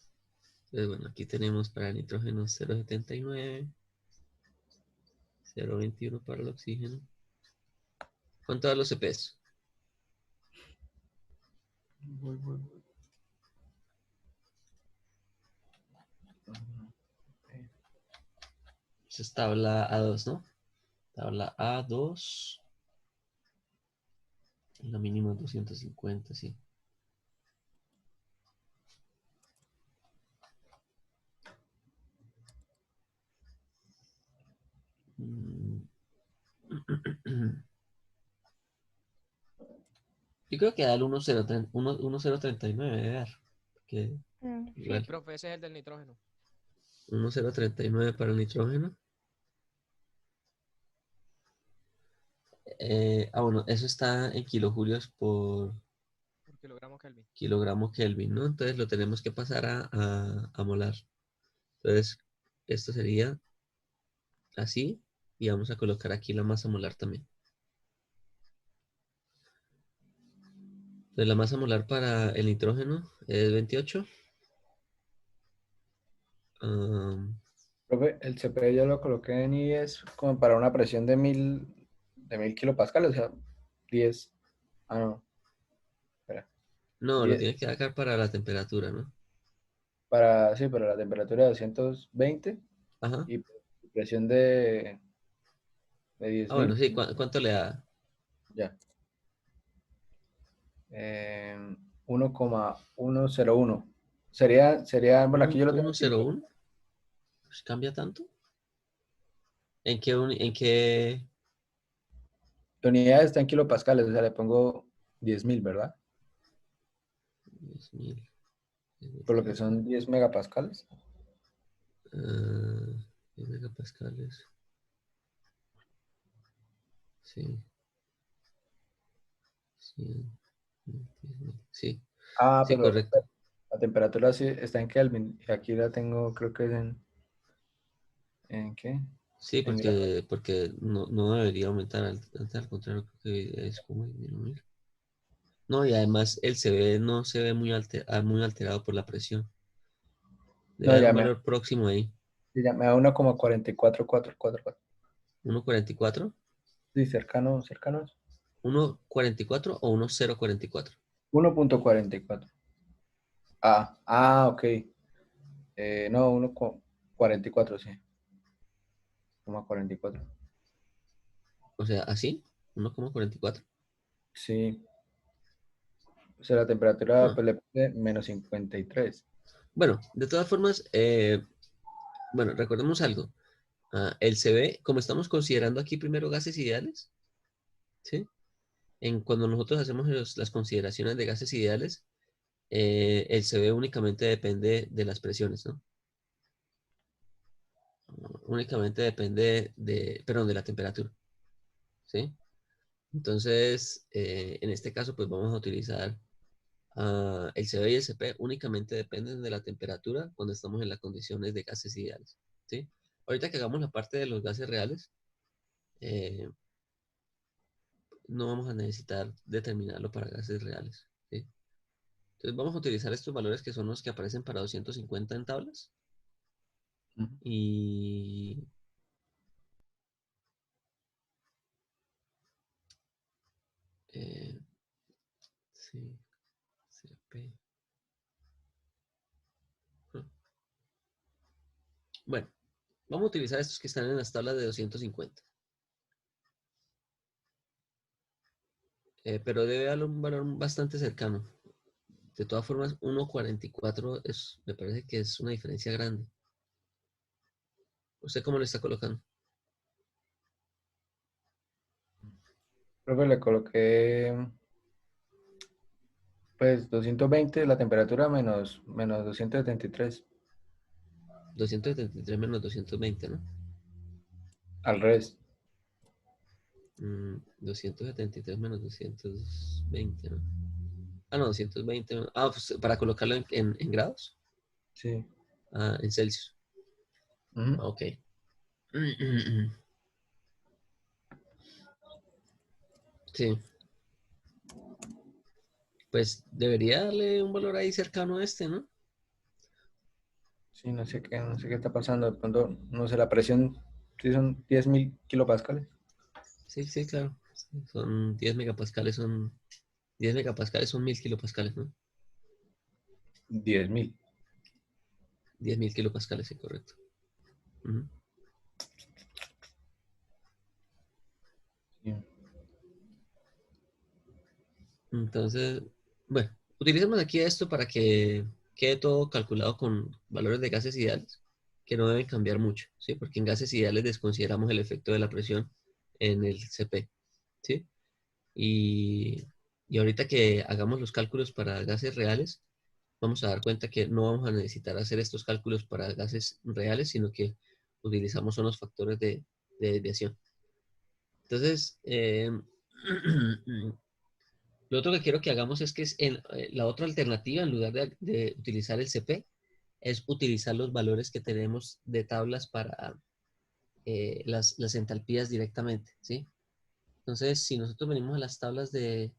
Entonces, bueno, aquí tenemos para el nitrógeno 0,79, 0,21 para el oxígeno. ¿Cuánto da los CPs? Voy. Esa es tabla A2, ¿no? Tabla A2. La mínima es 250, sí. Mm. Yo creo que da el 1039 debe dar. Que Sí, igual, profe, ese es el del nitrógeno. 1039 para el nitrógeno. Bueno, eso está en kilojulios por Por kilogramo Kelvin. kilogramo Kelvin, ¿no? Entonces lo tenemos que pasar a molar. Entonces, esto sería así. Y vamos a colocar aquí la masa molar también. Entonces, la masa molar para el nitrógeno es 28. Am, Profe, el CP yo lo coloqué en IES como para una presión de 1000 kilopascales, o sea, 10. No, espera. no, lo 10 tiene que sacar para la temperatura, ¿no? sí, para la temperatura de 220 Ajá. y presión de diez Bueno, mil sí, ¿cuánto le da? Ya. Eh, 1,101. Bueno, aquí yo lo tengo en kilos. 101. Pues, ¿cambia tanto? ¿En qué? La unidad está en kilopascales, o sea, le pongo 10.000, ¿verdad? 10.000. Por lo que son 10 megapascales. 10 megapascales. Sí, sí, sí, sí, Pero correcto. la temperatura sí está en Kelvin. Y aquí la tengo, creo que es ¿en qué? Sí, En grados. porque no debería aumentar, al contrario, creo que es como disminuir. No, y además el CB no se ve muy alterado por la presión. Debe No, haber un valor próximo ahí. ya me da 1,44,444. 1,44. Sí, cercano, cercano. 1,44 o 1,044. 1,44. Ok. No, 1,44, sí. 1,44. O sea, así, 1,44. Sí. O sea, la temperatura Ah, pues, le puse -53. bueno, de todas formas, bueno, recordemos algo. El CB, como estamos considerando aquí primero gases ideales, ¿sí? Cuando nosotros hacemos las consideraciones de gases ideales, el CB únicamente depende de las presiones, ¿no? Únicamente depende perdón, de la temperatura, ¿sí? Entonces, en este caso, pues vamos a utilizar el CB y el CP únicamente dependen de la temperatura cuando estamos en las condiciones de gases ideales, ¿sí? Ahorita que hagamos la parte de los gases reales, eh, no vamos a necesitar determinarlo para gases reales, ¿sí? Entonces vamos a utilizar estos valores que son los que aparecen para 250 en tablas Ujú. y eh, sí, CP. Bueno, vamos a utilizar estos que están en las tablas de 250. Pero debe haber un valor bastante cercano. De todas formas, 1,44 me parece que es una diferencia grande. ¿Usted cómo le está colocando? Creo que le coloqué pues 220 la temperatura menos 273. 273 menos 220, ¿no? Al revés. 273 menos 220, ¿no? No, 220. ¿No? Pues para colocarlo en grados. Sí. En Celsius. Ujú. Ok. Sí, pues debería darle un valor ahí cercano a este, ¿no? Sí, no sé qué está pasando. De pronto, no sé, la presión, sí son 10.000 kilopascales. Sí, sí, claro. Sí, son 10 megapascales, 10 megapascales son 1000 kilopascales, ¿no? 10.000. 10.000 kilopascales, sí, correcto. Ujú. Sí. Entonces, bueno, utilicemos aquí esto para que quede todo calculado con valores de gases ideales, que no deben cambiar mucho, ¿sí? Porque en gases ideales desconsideramos el efecto de la presión en el CP, ¿sí? Y, y ahorita que hagamos los cálculos para gases reales, vamos a dar cuenta que no vamos a necesitar hacer estos cálculos para gases reales, sino que utilizamos son los factores de desviación. Entonces, lo otro que quiero que hagamos es que la otra alternativa, en lugar de utilizar el CP, es utilizar los valores que tenemos de tablas para las entalpías directamente, ¿sí? Entonces, si nosotros venimos a las tablas de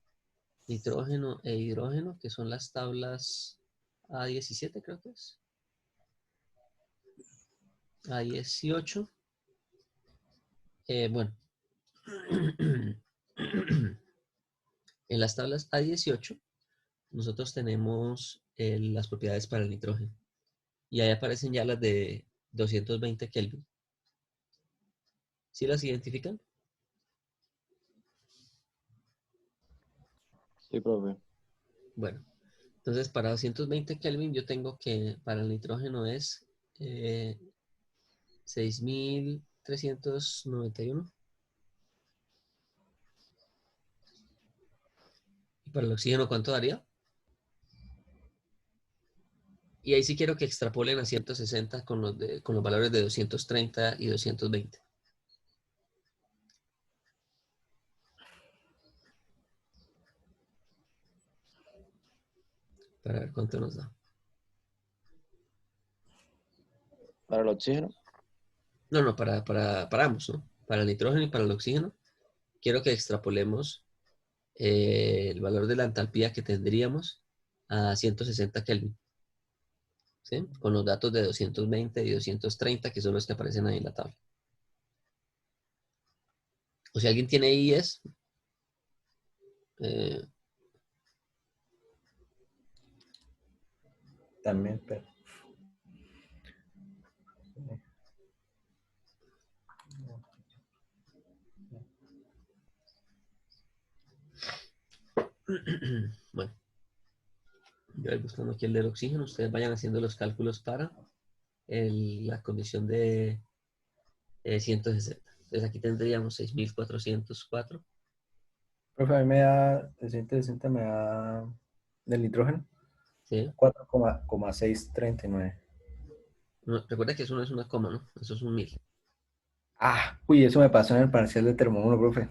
nitrógeno e hidrógeno, que son las tablas A17, creo que es, A18, bueno, en las tablas A18, nosotros tenemos las propiedades para el nitrógeno. Y ahí aparecen ya las de 220 Kelvin. ¿Sí las identifican? Sí, profe. Bueno, entonces para 220 Kelvin yo tengo que para el nitrógeno es 6391. ¿Y para el oxígeno cuánto daría? Y ahí sí quiero que extrapolen a 160 con los valores de 230 y 220. Para ver cuánto nos da. Para el oxígeno, No, no, para ambos, ¿no? Para el nitrógeno y para el oxígeno. Quiero que extrapolemos el valor de la entalpía que tendríamos a 160 Kelvin, ¿sí? Con los datos de 220 y 230, que son los que aparecen ahí en la tabla. O si alguien tiene IES, También, pero... bueno, yo voy buscando aquí el del oxígeno. Ustedes vayan haciendo los cálculos para la condición de 160. Entonces aquí tendríamos 6.404. Profe, a mí me da, de 160 me da del nitrógeno, ¿Sí? 4,639. No, recuerda que eso no es una coma, ¿no? Eso es un 1000. Ah, uy, eso me pasó en el parcial de Termo 1, profe.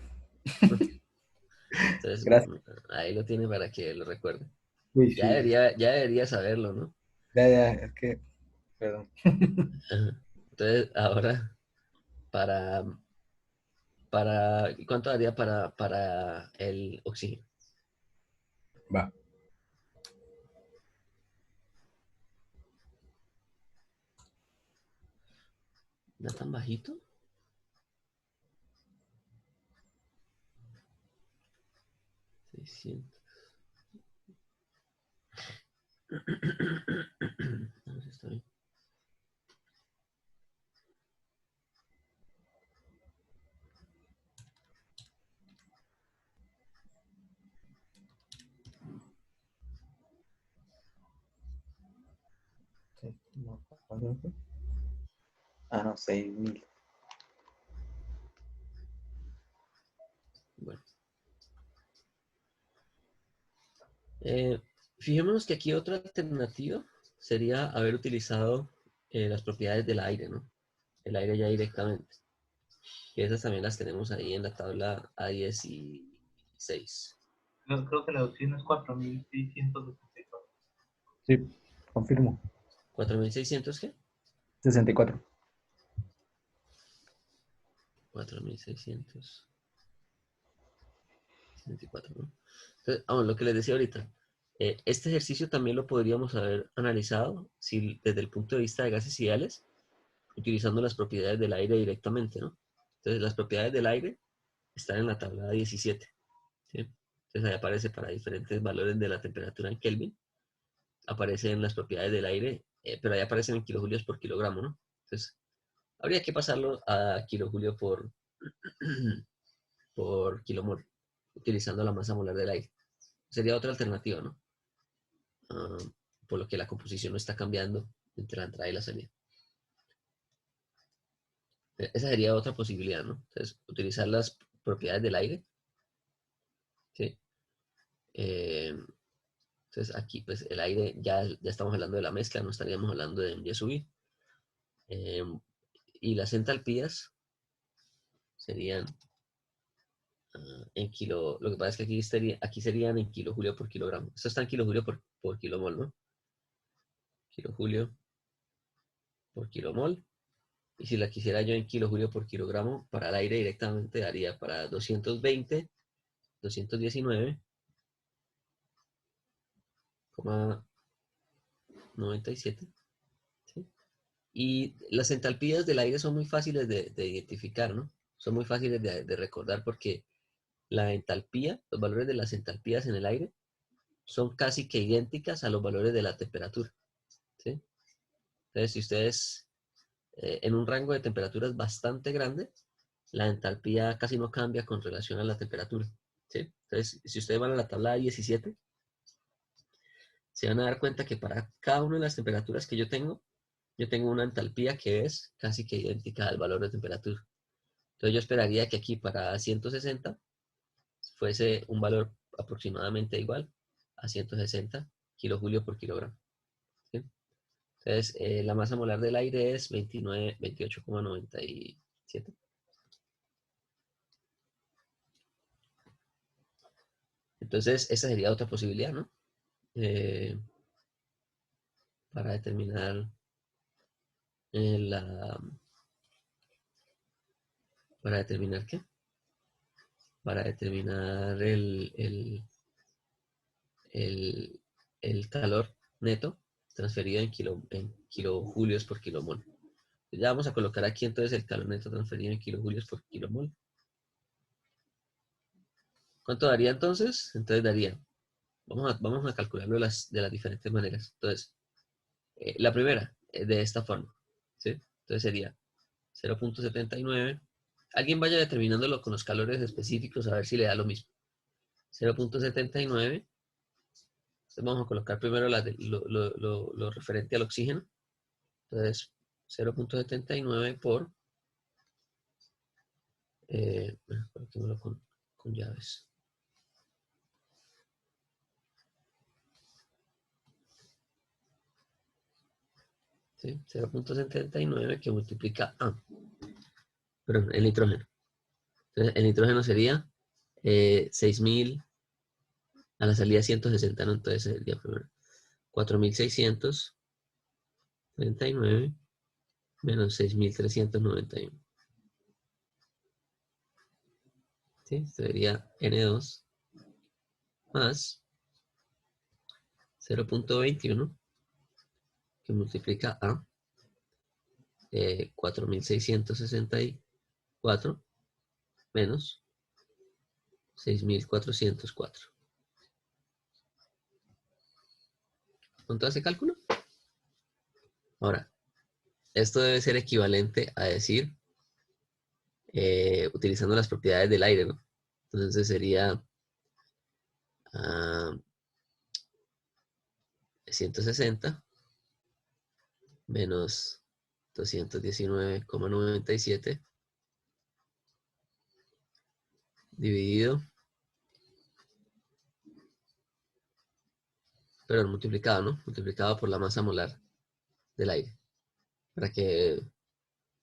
Entonces, Gracias. ahí lo tiene para que lo recuerde. Uy, Ya sí. debería saberlo, ¿no? Ya, es que, perdón. Ajá. Entonces, ahora, para, ¿cuánto daría para el oxígeno? Va. ¿No es tan bajito? 600. A ver si está bien. Sí, no, ¿cuánto fue? Ah, no, 6.000. Bueno. Fijémonos que aquí otra alternativa sería haber utilizado las propiedades del aire, ¿no? El aire ya directamente. Que esas también las tenemos ahí en la tabla A16. Creo que la opción es 4.664. Sí, confirmo. ¿4.600 qué? 64. 4.664, ¿no? Entonces, lo que les decía ahorita, este ejercicio también lo podríamos haber analizado si, desde el punto de vista de gases ideales, utilizando las propiedades del aire directamente, ¿no? Entonces, las propiedades del aire están en la tabla 17, ¿sí? Entonces, ahí aparece para diferentes valores de la temperatura en Kelvin, aparecen las propiedades del aire, pero ahí aparecen en kilojulios por kilogramo, ¿no? Entonces, habría que pasarlo a kilojulio por kilomol, utilizando la masa molar del aire. Sería otra alternativa, ¿no? Ah, por lo que la composición no está cambiando entre la entrada y la salida. Esa sería otra posibilidad, ¿no? Entonces, utilizar las propiedades del aire, ¿sí? Entonces, aquí, pues, el aire, ya estamos hablando de la mezcla, no estaríamos hablando de Y subir. Y las entalpías serían en kilo, lo que pasa es que aquí serían en kilojulio por kilogramo. Esto está en kilojulio por kilomol, ¿no? Kilojulio por kilomol. Y si la quisiera yo en kilojulio por kilogramo, para el aire directamente daría para 220, 219,97. ¿Sí? Y las entalpías del aire son muy fáciles de identificar, ¿no? Son muy fáciles de recordar porque la entalpía, los valores de las entalpías en el aire son casi que idénticas a los valores de la temperatura, ¿sí? Entonces, si ustedes en un rango de temperaturas bastante grande, la entalpía casi no cambia con relación a la temperatura, ¿sí? Entonces, si ustedes van a la tabla 17, se van a dar cuenta que para cada una de las temperaturas que yo tengo una entalpía que es casi que idéntica al valor de temperatura. Entonces, yo esperaría que aquí para 160 fuese un valor aproximadamente igual a 160 kilojulio por kilogramo, ¿sí? Entonces, la masa molar del aire es 28,97. Entonces, esa sería otra posibilidad, ¿no? Eh, para determinar ¿para determinar qué? para determinar el calor neto transferido en kilojulios por kilomol. Ya vamos a colocar aquí entonces el calor neto transferido en kilojulios por kilomol. ¿Cuánto daría entonces? Entonces daría, vamos a calcularlo de las diferentes maneras. Entonces, la primera, de esta forma, ¿sí? Entonces sería 0.79. Alguien vaya determinándolo con los calores específicos a ver si le da lo mismo. 0.79. Entonces vamos a colocar primero lo referente al oxígeno. Entonces, 0.79 por, bueno, coloquémoslo con llaves. ¿Sí? 0.79 que multiplica A. Perdón, el nitrógeno. Entonces, el nitrógeno sería 6.000, a la salida 160, ¿no? Entonces sería primero 4.639 menos 6.391. ¿Sí? Esto sería N2 más 0.21 que multiplica a 4.664 menos 6.404. ¿Con todo ese cálculo? Ahora, esto debe ser equivalente a decir, utilizando las propiedades del aire, ¿no? Entonces sería 160 menos 219,97 dividido, pero multiplicado, ¿no? Multiplicado por la masa molar del aire. Para que,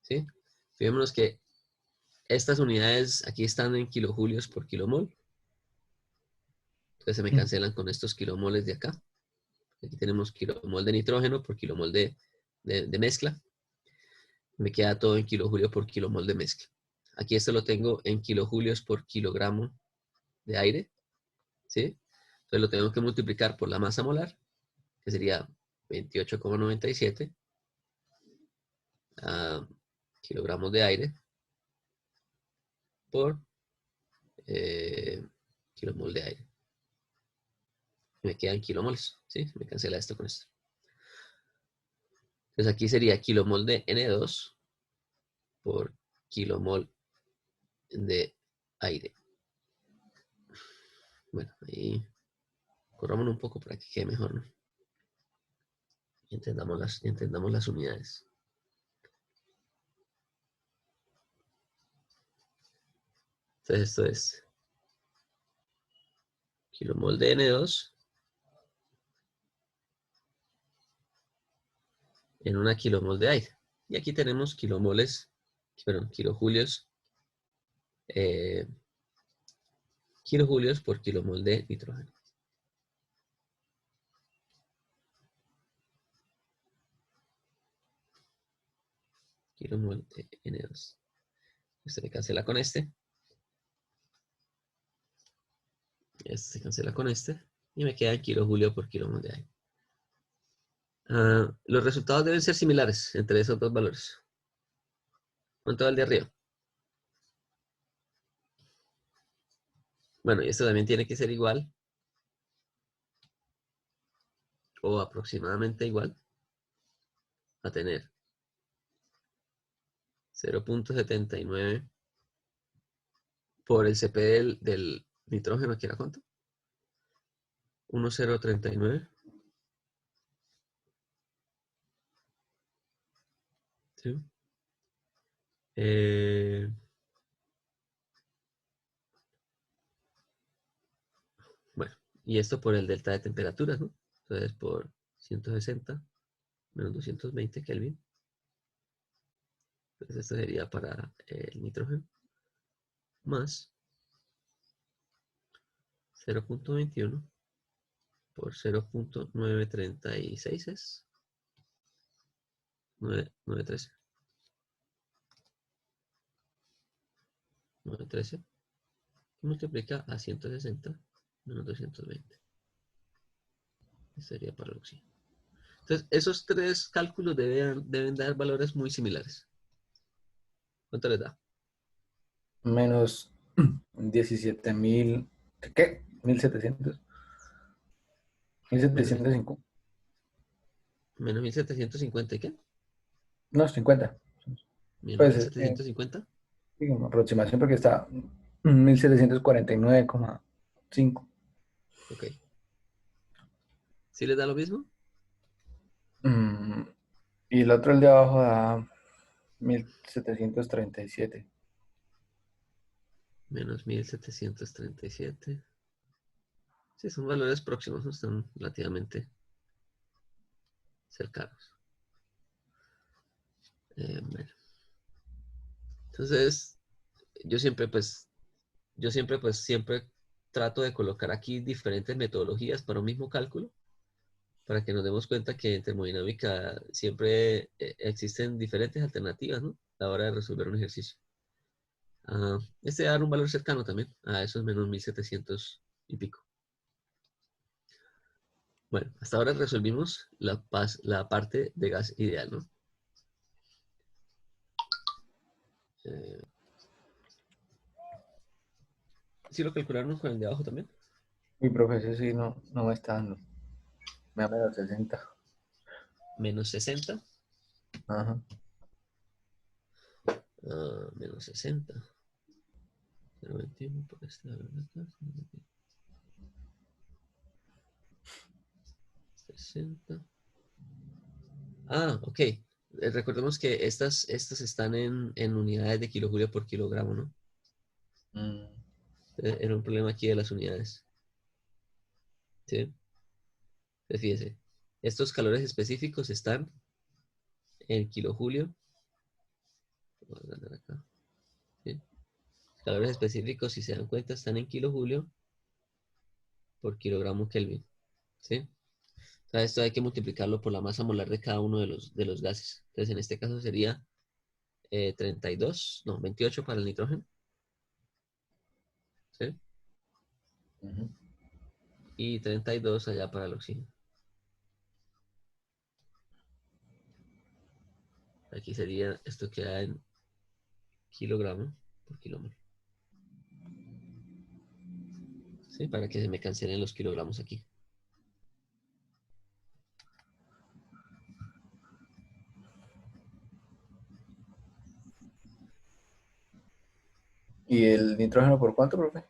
¿sí? Fijémonos que estas unidades aquí están en kilojulios por kilomol. Entonces se me cancelan con estos kilomoles de acá. Aquí tenemos kilomol de nitrógeno por kilomol de mezcla. Me queda todo en kilojulio por kilomol de mezcla. Aquí esto lo tengo en kilojulios por kilogramo de aire. ¿Sí? Entonces lo tengo que multiplicar por la masa molar, que sería 28,97 kilogramos de aire por kilomol de aire. Me quedan kilomoles, ¿sí? Me cancela esto con esto. Entonces aquí sería kilomol de N2 por kilomol de aire. Bueno, ahí corrámonos un poco para que quede mejor, ¿no? Y entendamos las unidades. Entonces esto es kilomol de N2 en una kilomol de aire. Y aquí tenemos kilomoles, perdón, kilojulios, kilojulios por kilomol de nitrógeno. Kilomol de N2. Este se cancela con este. Este se cancela con este. Y me queda kilojulio por kilomol de aire. Los resultados deben ser similares entre esos dos valores. ¿Cuánto va el de arriba? Bueno, y esto también tiene que ser igual o aproximadamente igual a tener 0.79 por el CP del nitrógeno, ¿que era cuánto? 1,039. ¿Sí? Bueno, y esto por el delta de temperaturas, ¿no? Entonces por 160 menos 220 Kelvin. Entonces esto sería para el nitrógeno más 0.21 por 0.936 es 913. 913 multiplica a 160 menos 220. Esto sería para el oxígeno. Entonces, esos tres cálculos deben dar valores muy similares. ¿Cuánto les da? Menos 17.000. ¿Qué? 1.700. 1.705. Menos 1750 ¿y qué? No, 50. Menos Pues 1750. sí, como aproximación porque está 1.749,5. Ok. ¿Sí les da lo mismo? Y el otro, el de abajo, da 1.737. Menos 1737. Sí, son valores próximos, ¿no? Están relativamente cercanos. Bueno. Entonces, yo siempre siempre trato de colocar aquí diferentes metodologías para un mismo cálculo, para que nos demos cuenta que en termodinámica siempre existen diferentes alternativas, ¿no? A la hora de resolver un ejercicio. Este va a dar un valor cercano también a esos menos 1700 y pico. Bueno, hasta ahora resolvimos la parte de gas ideal, ¿no? ¿Sí lo calcularon con el de abajo también? Mi profesor sí no me está dando. Me da menos 60. Menos 60. Ajá. Menos 60. 0,21 por esta, ¿verdad? 60. Ok. Recordemos que estas están en unidades de kilojulia por kilogramo, ¿no? Era un problema aquí de las unidades. ¿Sí? Entonces, fíjese. Estos calores específicos están en kilojulio. Voy a ganar acá. ¿Sí? Calores específicos, si se dan cuenta, están en kilojulio por kilogramo Kelvin. ¿Sí? O sea, esto hay que multiplicarlo por la masa molar de cada uno de los gases. Entonces, en este caso sería 28 para el nitrógeno. ¿Sí? Ujú. Y 32 allá para el oxígeno. Aquí sería, esto queda en kilogramo por kilómetro. ¿Sí? Para que se me cancelen los kilogramos aquí. ¿Y el nitrógeno por cuánto, profe?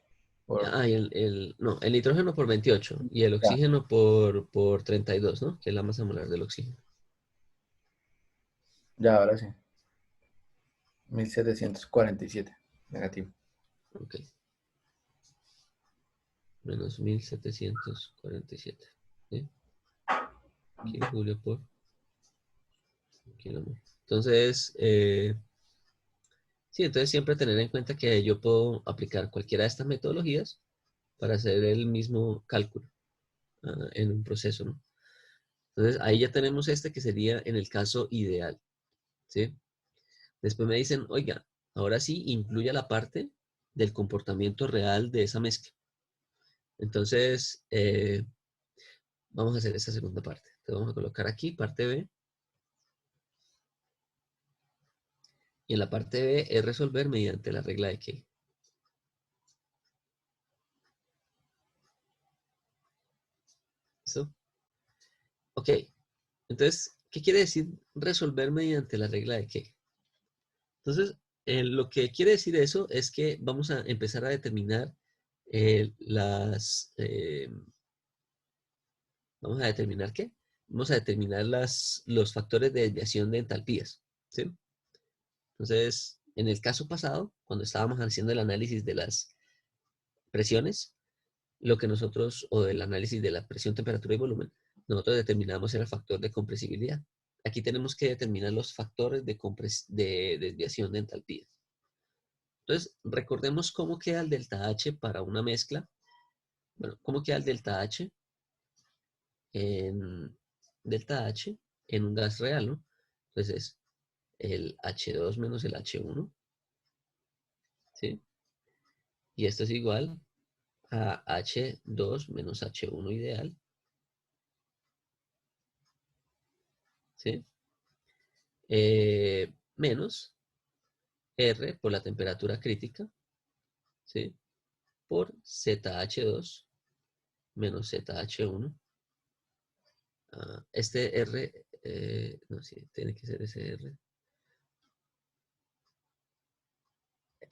Y el nitrógeno por 28 y el Ya, oxígeno por 32, ¿no? Que es la masa molar del oxígeno. ya, ahora sí. 1.747. Negativo. Ok. Menos 1747. ¿Sí? Kilojulio por kilómetro. Entonces, sí, entonces siempre tener en cuenta que yo puedo aplicar cualquiera de estas metodologías para hacer el mismo cálculo en un proceso, ¿no? Entonces, ahí ya tenemos este que sería en el caso ideal, ¿sí? Después me dicen, oiga, ahora sí incluya la parte del comportamiento real de esa mezcla. Entonces, vamos a hacer esta segunda parte. Entonces, vamos a colocar aquí parte B. Y en la parte B es resolver mediante la regla de Key. ¿Listo? Ok. Entonces, ¿qué quiere decir resolver mediante la regla de Key? Entonces, lo que quiere decir eso es que vamos a empezar a determinar ¿vamos a determinar qué? Vamos a determinar los factores de desviación de entalpías, ¿sí? Entonces, en el caso pasado, cuando estábamos haciendo el análisis de las presiones, lo que nosotros, o del análisis de la presión, temperatura y volumen, nosotros determinamos el factor de compresibilidad. Aquí tenemos que determinar los factores de desviación de entalpía. Entonces, recordemos cómo queda el delta H para una mezcla. Bueno, cómo queda el delta H en un gas real, ¿no? Entonces es el H2 menos el H1, ¿sí? Y esto es igual a H2 menos H1 ideal. ¿Sí? Menos R por la temperatura crítica, ¿sí? Por ZH2 menos ZH1. Este R, no, sí, tiene que ser ese R.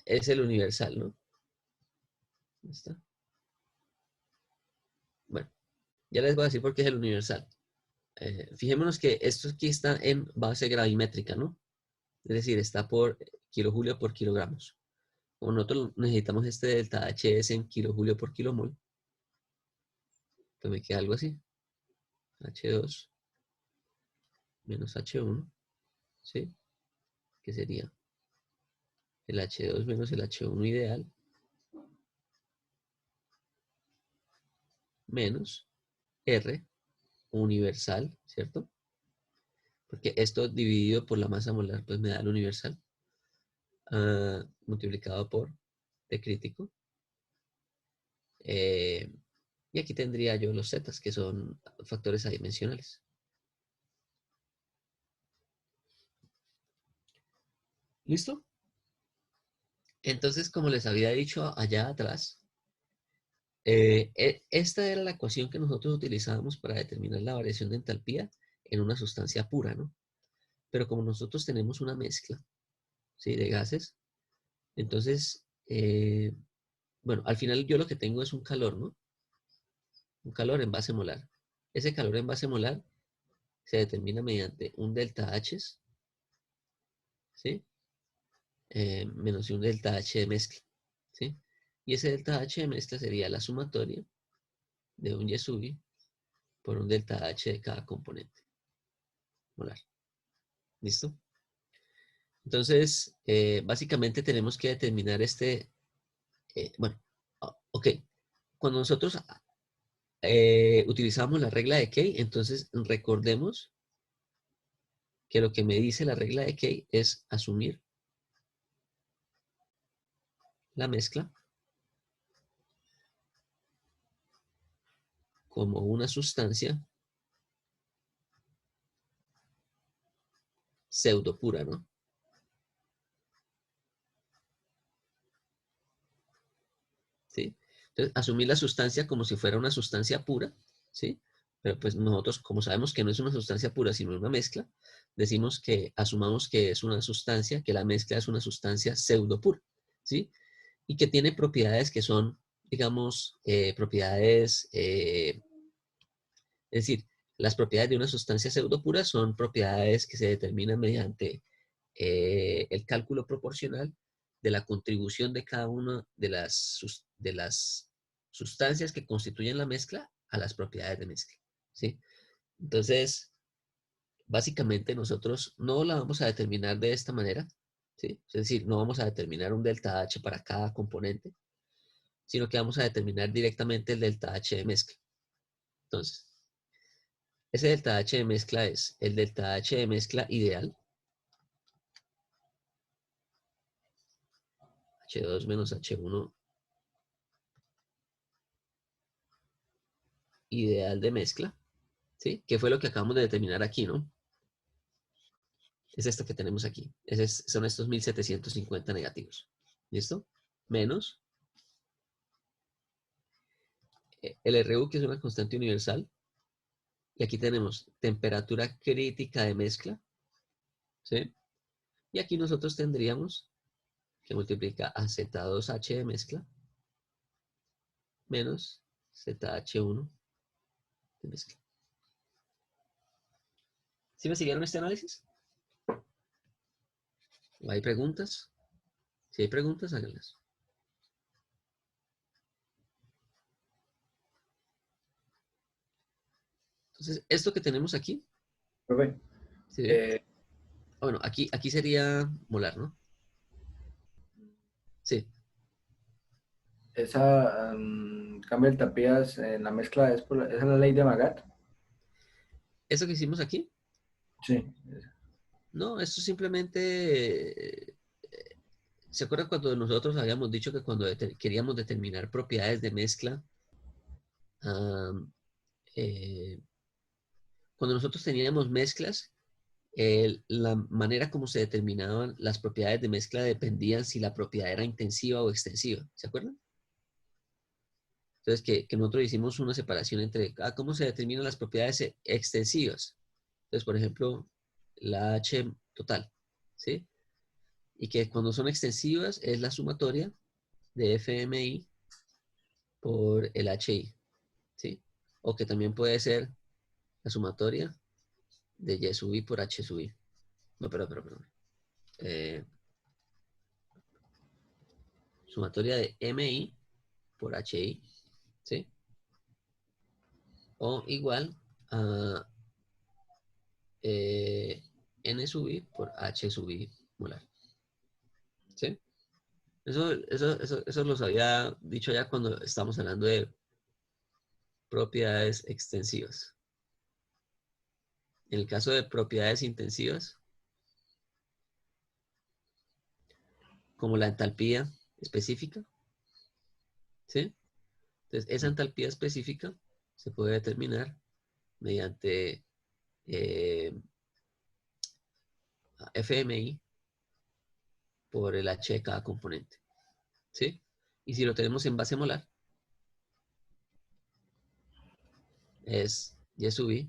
Es el universal, ¿no? ¿Dónde está? Bueno, ya les voy a decir por qué es el universal. Fijémonos que esto aquí está en base gravimétrica, ¿no? Es decir, está por kilojulio por kilogramos. Como nosotros necesitamos este delta HS en kilojulio por kilomol, pues me queda algo así. H2 menos H1, ¿sí? Que sería el H2 menos el H1 ideal menos R universal, ¿cierto? Porque esto dividido por la masa molar, pues me da el universal, multiplicado por T crítico. Y aquí tendría yo los zetas, que son factores adimensionales. ¿Listo? Entonces, como les había dicho allá atrás, esta era la ecuación que nosotros utilizábamos para determinar la variación de entalpía en una sustancia pura, ¿no? Pero como nosotros tenemos una mezcla, ¿sí? De gases, entonces, bueno, al final yo lo que tengo es un calor, ¿no? Un calor en base molar. Ese calor en base molar se determina mediante un delta H, ¿sí? Menos un delta H de mezcla, ¿sí? Y ese delta H de mezcla sería la sumatoria de un Yasugi por un delta H de cada componente molar. ¿Listo? Entonces, básicamente tenemos que determinar bueno, ok. Cuando nosotros utilizamos la regla de Kay, entonces recordemos que lo que me dice la regla de Kay es asumir la mezcla como una sustancia pseudo pura, ¿no? ¿Sí? Entonces, asumir la sustancia como si fuera una sustancia pura, ¿sí? Pero pues nosotros, como sabemos que no es una sustancia pura, sino una mezcla, decimos que asumamos que es una sustancia, que la mezcla es una sustancia pseudo pura, ¿sí? Y que tiene propiedades que son, digamos, propiedades, es decir, las propiedades de una sustancia pseudo pura son propiedades que se determinan mediante el cálculo proporcional de la contribución de cada una de las sustancias que constituyen la mezcla a las propiedades de mezcla, ¿sí? Entonces, básicamente nosotros no la vamos a determinar de esta manera, ¿sí? Es decir, no vamos a determinar un delta H para cada componente, sino que vamos a determinar directamente el delta H de mezcla. Entonces, ese delta H de mezcla es el delta H de mezcla ideal, H2 menos H1 ideal de mezcla, ¿sí? Que fue lo que acabamos de determinar aquí, ¿no? Es esto que tenemos aquí. Son estos 1750 negativos. ¿Listo? Menos el RU, que es una constante universal. Y aquí tenemos temperatura crítica de mezcla, ¿sí? Y aquí nosotros tendríamos que multiplicar a Z2H de mezcla menos ZH1 de mezcla. ¿Sí me siguieron este análisis? ¿O hay preguntas? Si hay preguntas, háganlas. Entonces, esto que tenemos aquí, Profe, ¿sí ve? Bueno, aquí sería molar, ¿no? Sí. esa cambio de tapías en la mezcla ¿esa es la ley de Magat? Eso que hicimos aquí, Sí. no, esto simplemente ¿Se acuerdan cuando nosotros habíamos dicho que cuando queríamos determinar propiedades de mezcla, am, eh, cuando nosotros teníamos mezclas, la manera como se determinaban las propiedades de mezcla dependían si la propiedad era intensiva o extensiva? ¿Se acuerdan? Entonces, que nosotros hicimos una separación entre cómo se determinan las propiedades extensivas. Entonces, por ejemplo, la H total, ¿sí? Y que cuando son extensivas es la sumatoria de FMI por el HI, ¿sí? O que también puede ser la sumatoria de Y sub I por H sub I. No, perdón. Sumatoria de MI por HI, ¿sí? O igual a N sub I por H sub I molar, ¿sí? Eso los había dicho ya cuando estamos hablando de propiedades extensivas. En el caso de propiedades intensivas, como la entalpía específica, ¿sí? Entonces, esa entalpía específica se puede determinar mediante FMI por el H de cada componente, ¿sí? Y si lo tenemos en base molar, es Y sub I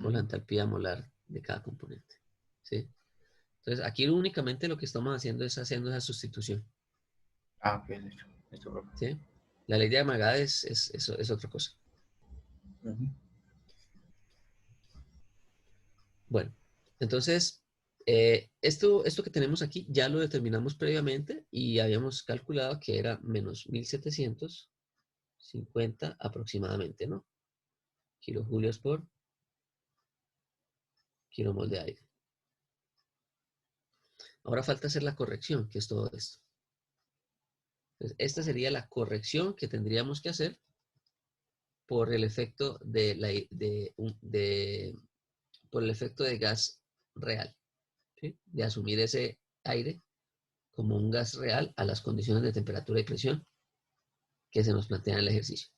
por la entalpía molar de cada componente, ¿sí? Entonces, aquí únicamente lo que estamos haciendo es haciendo esa sustitución, Ah, ok, listo. Listo, profe. ¿sí? La ley de Amargada es otra cosa. Ujú. Bueno, entonces, esto que tenemos aquí ya lo determinamos previamente y habíamos calculado que era menos 1750 aproximadamente, ¿no? Kilojulios por kilomol de aire. Ahora falta hacer la corrección, que es todo esto. Entonces, esta sería la corrección que tendríamos que hacer por el efecto por el efecto de gas real, ¿sí? De asumir ese aire como un gas real a las condiciones de temperatura y presión que se nos plantea en el ejercicio.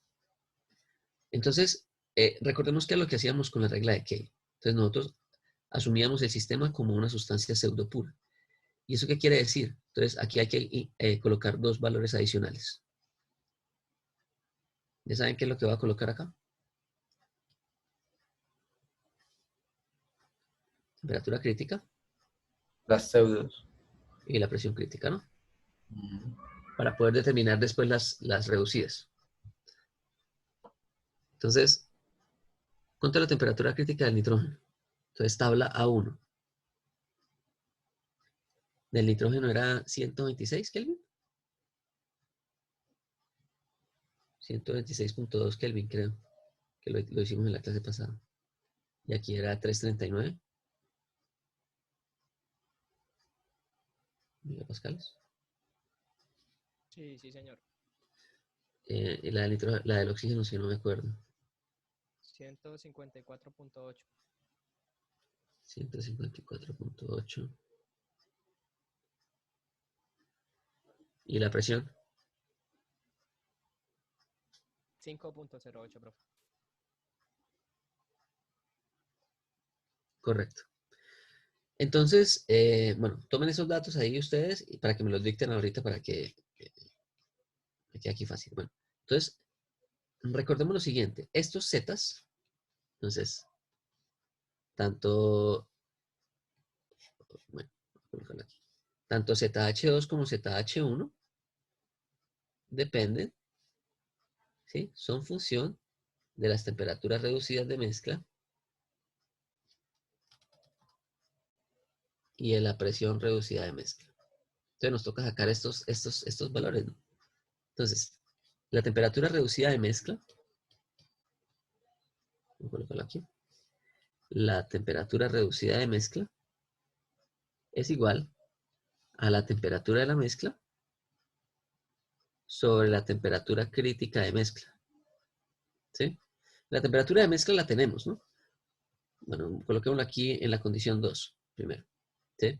Entonces, recordemos que es lo que hacíamos con la regla de Kay. Entonces, nosotros asumíamos el sistema como una sustancia pseudopura. ¿Y eso qué quiere decir? Entonces, aquí hay que colocar dos valores adicionales. ¿Ya saben qué es lo que voy a colocar acá? Temperatura crítica Las pseudos. y la presión crítica, ¿no? Ujú. Para poder determinar después las reducidas. Entonces, ¿cuánto es la temperatura crítica del nitrógeno? Entonces, tabla A1. Del nitrógeno era 126 Kelvin. 126.2 Kelvin, creo. Que lo hicimos en la clase pasada. Y aquí era 339 megapascales. Sí, sí, señor. Y la del oxígeno, si no me acuerdo. 154.8. 154.8. ¿Y la presión? 5.08, profe. Correcto. Entonces, bueno, tomen esos datos ahí ustedes y para que me los dicten ahorita para que me quede aquí fácil. Bueno, entonces, recordemos lo siguiente. Estos zetas, entonces, tanto, bueno, voy a colocarlo aquí. Tanto ZH2 como ZH1 dependen, ¿sí? Son función de las temperaturas reducidas de mezcla y de la presión reducida de mezcla. Entonces nos toca sacar estos valores, ¿no? Entonces, la temperatura reducida de mezcla, voy a colocarlo aquí, la temperatura reducida de mezcla es igual a la temperatura de la mezcla sobre la temperatura crítica de mezcla, ¿sí? La temperatura de mezcla la tenemos, ¿no? Bueno, coloquémoslo aquí en la condición 2 primero, ¿sí?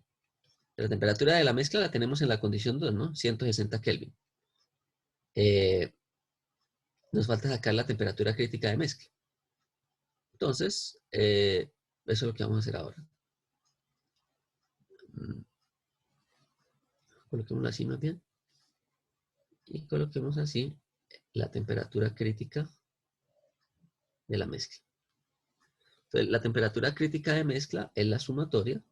La temperatura de la mezcla la tenemos en la condición 2, ¿no? 160 Kelvin. Nos falta sacar la temperatura crítica de mezcla. Entonces, eso es lo que vamos a hacer ahora. Coloquémoslo así más bien. Y coloquemos así la temperatura crítica de la mezcla. Entonces, la temperatura crítica de mezcla es la sumatoria,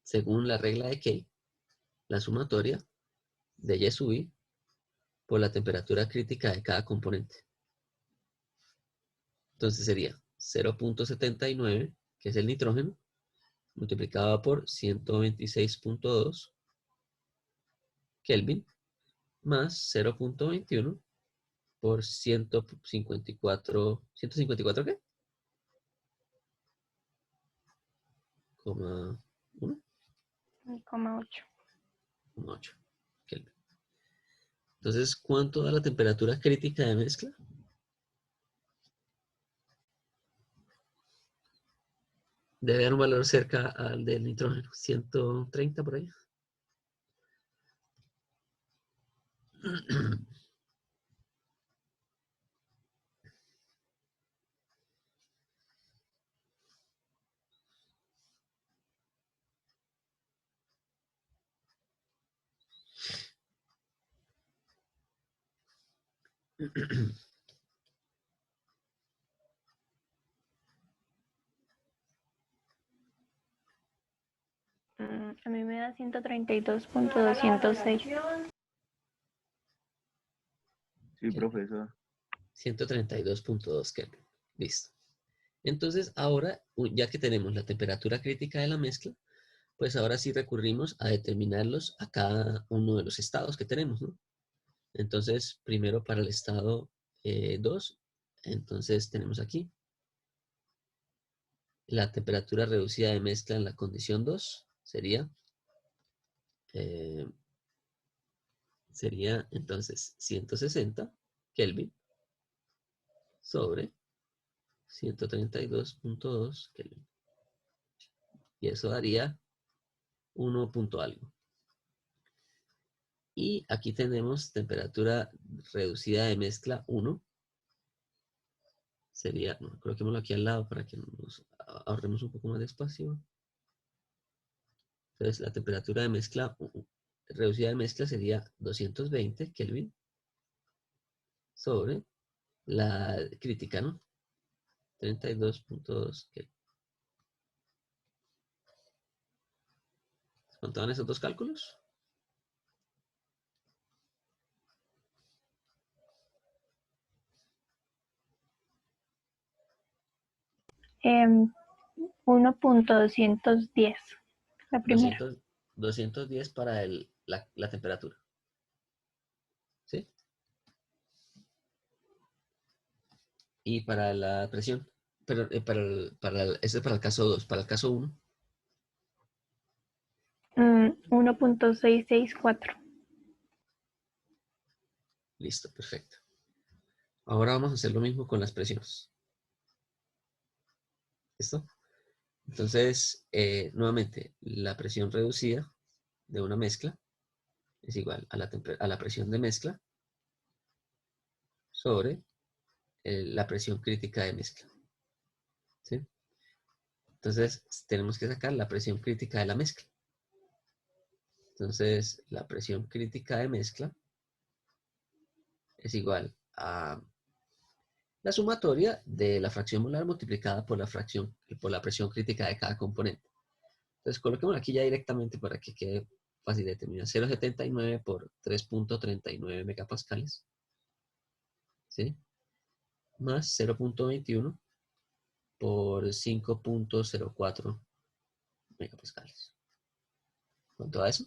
según la regla de K, la sumatoria de Y sub I por la temperatura crítica de cada componente. Entonces sería 0.79, que es el nitrógeno, multiplicado por 126.2 Kelvin, más 0.21 por 154, ¿154 qué? Coma 1, 1,8. 8 Kelvin. Entonces, ¿cuánto da la temperatura crítica de mezcla? Debe dar un valor cerca al del nitrógeno, 130 por ahí. A mí me da 132.206. Sí, profesor. 132.2 Kelvin. Listo. Entonces, ahora, ya que tenemos la temperatura crítica de la mezcla, pues ahora sí recurrimos a determinarlos a cada uno de los estados que tenemos, ¿no? Entonces, primero para el estado 2, entonces tenemos aquí la temperatura reducida de mezcla en la condición 2 sería entonces 160 Kelvin sobre 132.2 Kelvin. Y eso daría 1 punto algo. Y aquí tenemos temperatura reducida de mezcla 1. Sería, no, coloquémoslo aquí al lado para que nos ahorremos un poco más de espacio. Entonces, la temperatura de mezcla reducida de mezcla sería 220 Kelvin sobre la crítica, ¿no? 32.2 Kelvin. ¿Cuánto van esos dos cálculos? Em, 1.210. La primera. 210 para la temperatura. ¿Sí? Y para la presión. Pero ese es para el caso 2. Para el caso 1. 1.664. Listo, perfecto. Ahora vamos a hacer lo mismo con las presiones. ¿Listo? Entonces, nuevamente, la presión reducida de una mezcla es igual a la presión de mezcla sobre la presión crítica de mezcla. ¿Sí? Entonces, tenemos que sacar la presión crítica de la mezcla. Entonces, la presión crítica de mezcla es igual a la sumatoria de la fracción molar multiplicada por la presión crítica de cada componente. Entonces, coloquémoslo aquí ya directamente para que quede fácil de determinar. 0,79 por 3.39 megapascales. ¿Sí? Más 0.21 por 5.04 megapascales. ¿Cuánto da eso?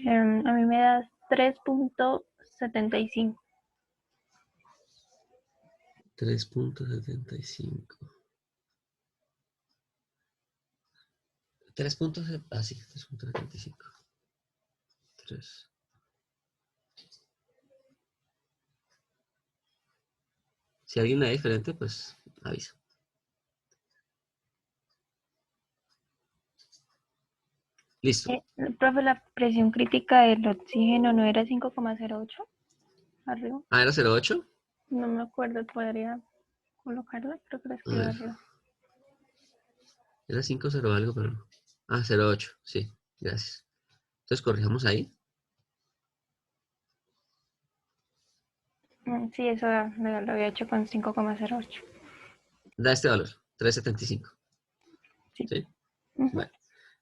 A mí me da 3.75. 3.75. 3.75. 3. Si alguien le da diferente, pues avisa. Listo. Profe, la presión crítica del oxígeno no era 5,08 arriba. Ah, ¿era 0.8? No me acuerdo, podría colocarla, creo que la A escribo ver. arriba. Era 5.0 algo, pero no. Ah, 0.8. Sí, gracias. Entonces corrijamos ahí. Sí, eso lo había hecho con 5,08. Da este valor, 3.75. Sí. ¿Sí? Ujú. Bueno.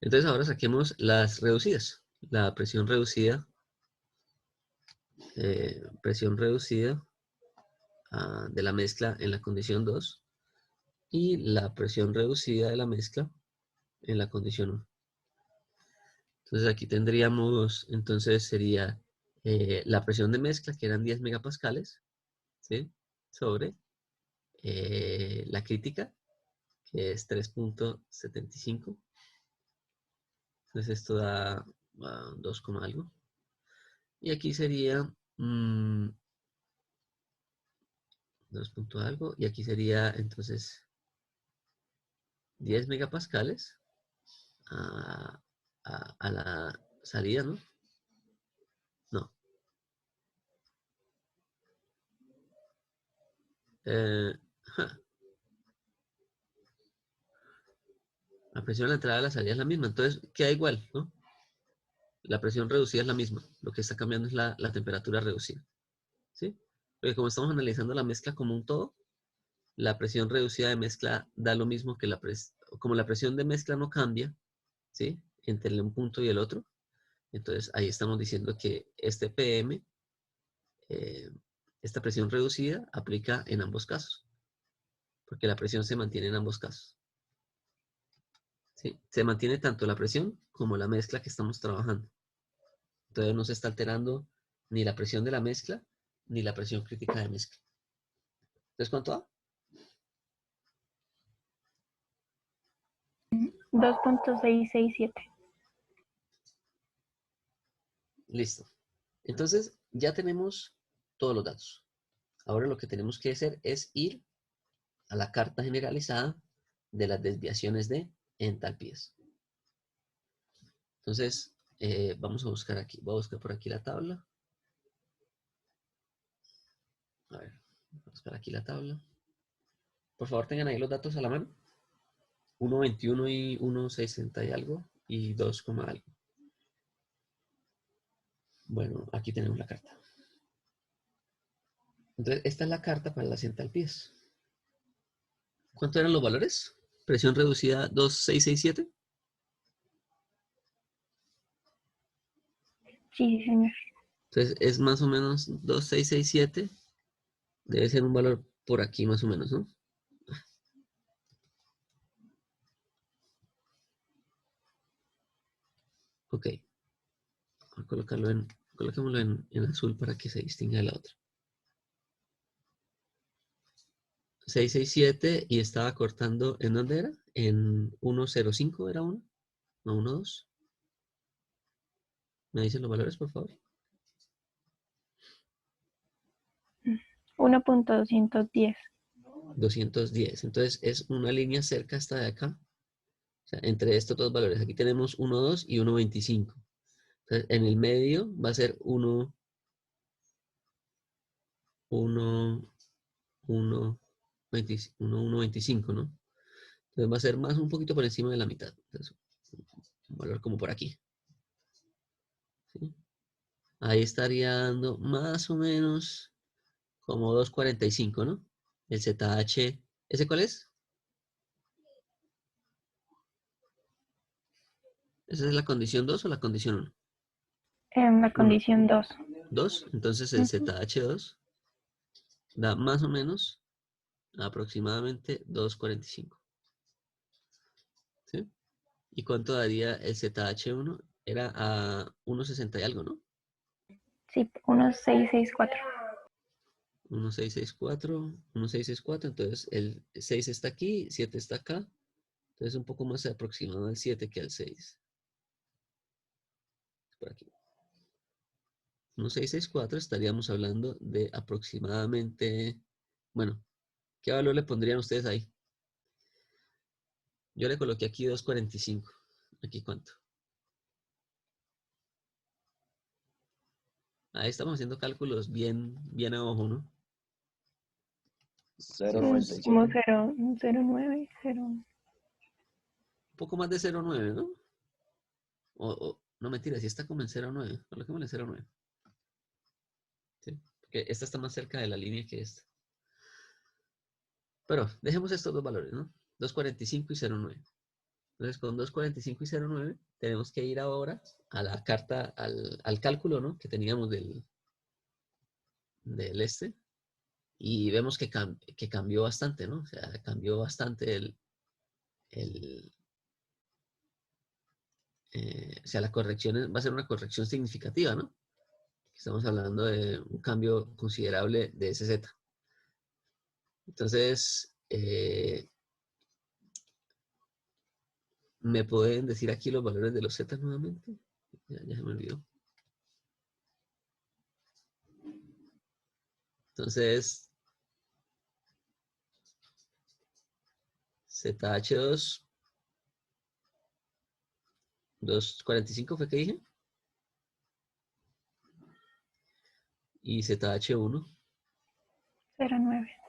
Entonces ahora saquemos las reducidas. La presión reducida. Presión reducida de la mezcla en la condición 2 y la presión reducida de la mezcla en la condición 1. Entonces aquí tendríamos, entonces sería la presión de mezcla, que eran 10 megapascales, ¿sí? Sobre la crítica, que es 3.75. Entonces esto da 2, algo. Y aquí sería 2 punto algo. Y aquí sería entonces 10 megapascales a la salida, ¿no? No. Ja. La presión a la entrada de la salida es la misma, entonces queda igual, ¿no? La presión reducida es la misma, lo que está cambiando es la temperatura reducida, ¿sí? Porque como estamos analizando la mezcla como un todo, la presión reducida de mezcla da lo mismo que como la presión de mezcla no cambia, ¿sí? Entre un punto y el otro, entonces ahí estamos diciendo que este PM, esta presión reducida, aplica en ambos casos, porque la presión se mantiene en ambos casos. ¿Sí? Se mantiene tanto la presión como la mezcla que estamos trabajando. Entonces no se está alterando ni la presión de la mezcla ni la presión crítica de mezcla. Entonces, ¿cuánto da? 2.667. Listo. Entonces, ya tenemos todos los datos. Ahora lo que tenemos que hacer es ir a la carta generalizada de las desviaciones de entalpías. Entonces, vamos a buscar aquí. Voy a buscar por aquí la tabla. A ver, voy a buscar aquí la tabla. Por favor, tengan ahí los datos a la mano. 1.21 y 1.60 y algo. Y 2, algo. Bueno, aquí tenemos la carta. Entonces, esta es la carta para las entalpías. ¿Cuánto eran los valores? Presión reducida 2.667. Sí, señor. Entonces, es más o menos 2.667. Debe ser un valor por aquí más o menos, ¿no? Ok. Voy a coloquémoslo en azul para que se distinga de la otra. 667 y estaba cortando, ¿en dónde era? En 1.05 era uno, no 1.2. ¿Me dicen los valores, por favor? 1.210. 210. Entonces es una línea cerca hasta de acá. O sea, entre estos dos valores. Aquí tenemos 1.2 y 1.25. Entonces, en el medio va a ser 1.25, ¿no? Entonces va a ser más un poquito por encima de la mitad. Entonces, un valor como por aquí. ¿Sí? Ahí estaría dando más o menos como 2.45, ¿no? El ZH. ¿Ese cuál es? ¿Esa es la condición 2 o la condición 1? En la condición 2. 2. Entonces el ZH2 da más o menos aproximadamente 2.45. ¿Sí? ¿Y cuánto daría el ZH1? era a 1.60 y algo, ¿no? Sí, 1664. 1.664, 1.664, entonces el 6 está aquí, 7 está acá, entonces un poco más aproximado al 7 que al 6. Por aquí. 1.664 estaríamos hablando de aproximadamente, bueno, ¿qué valor le pondrían ustedes ahí? Yo le coloqué aquí 2.45. ¿Aquí cuánto? Ahí estamos haciendo cálculos bien, bien a ojo, ¿no? 0.97. Como 0, 09, 0. Un poco más de 0.9, ¿no? No, mentira, si está como en 0.9. Coloquémosle 0.9. ¿Sí? Porque esta está más cerca de la línea que esta. Pero dejemos estos dos valores, ¿no? 2.45 y 0.9. Entonces, con 2.45 y 0.9 tenemos que ir ahora a la carta, al cálculo, ¿no? Que teníamos del este. Y vemos que cambió bastante, ¿no? O sea, cambió bastante o sea, la corrección va a ser una corrección significativa, ¿no? Estamos hablando de un cambio considerable de SZ. Entonces, ¿me pueden decir aquí los valores de los Z nuevamente? Ya se me olvidó. Entonces, ZH2, 2.45 fue que dije. Y ZH1, 09.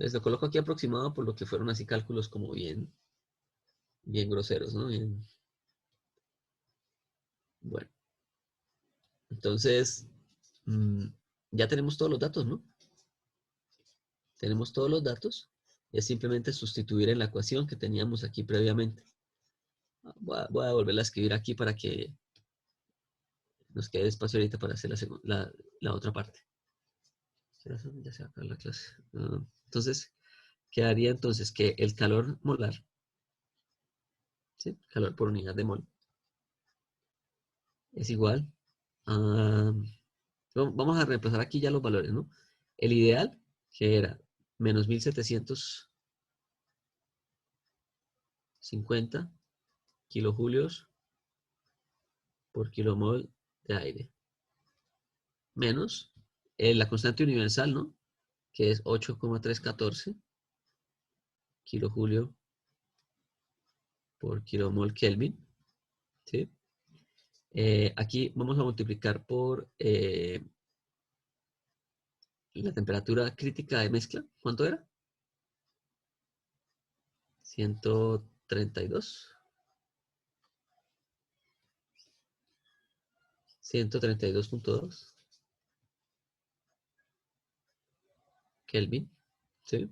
les lo coloco aquí aproximado por lo que fueron así cálculos como bien, bien groseros, ¿no? Bien. Bueno, entonces, ya tenemos todos los datos, ¿no? Tenemos todos los datos. Es simplemente sustituir en la ecuación que teníamos aquí previamente. Voy a volverla a escribir aquí para que nos quede espacio ahorita para hacer la otra parte. Ya se va a acabar la clase. Entonces, quedaría entonces que el calor molar, ¿sí? Calor por unidad de mol, es igual a... Vamos a reemplazar aquí ya los valores, ¿no? El ideal, que era menos 1750 kilojulios por kilomol de aire, menos la constante universal, ¿no? Que es 8,314 kilojulio por kilomol Kelvin, ¿sí? Aquí vamos a multiplicar por la temperatura crítica de mezcla. ¿Cuánto era? 132. 132.2 Kelvin, ¿sí?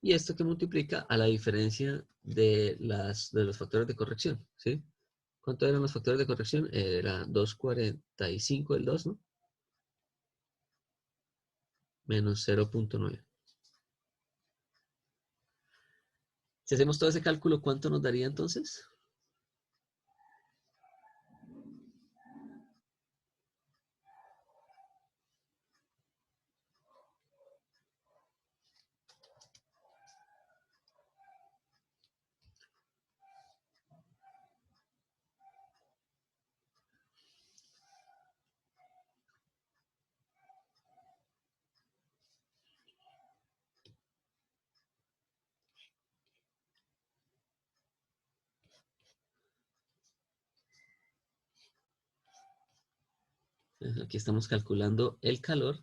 Y esto que multiplica a la diferencia de los factores de corrección, ¿sí? ¿Cuánto eran los factores de corrección? Era 2.45 el 2, ¿no? Menos 0.9. Si hacemos todo ese cálculo, ¿cuánto nos daría entonces? Aquí estamos calculando el calor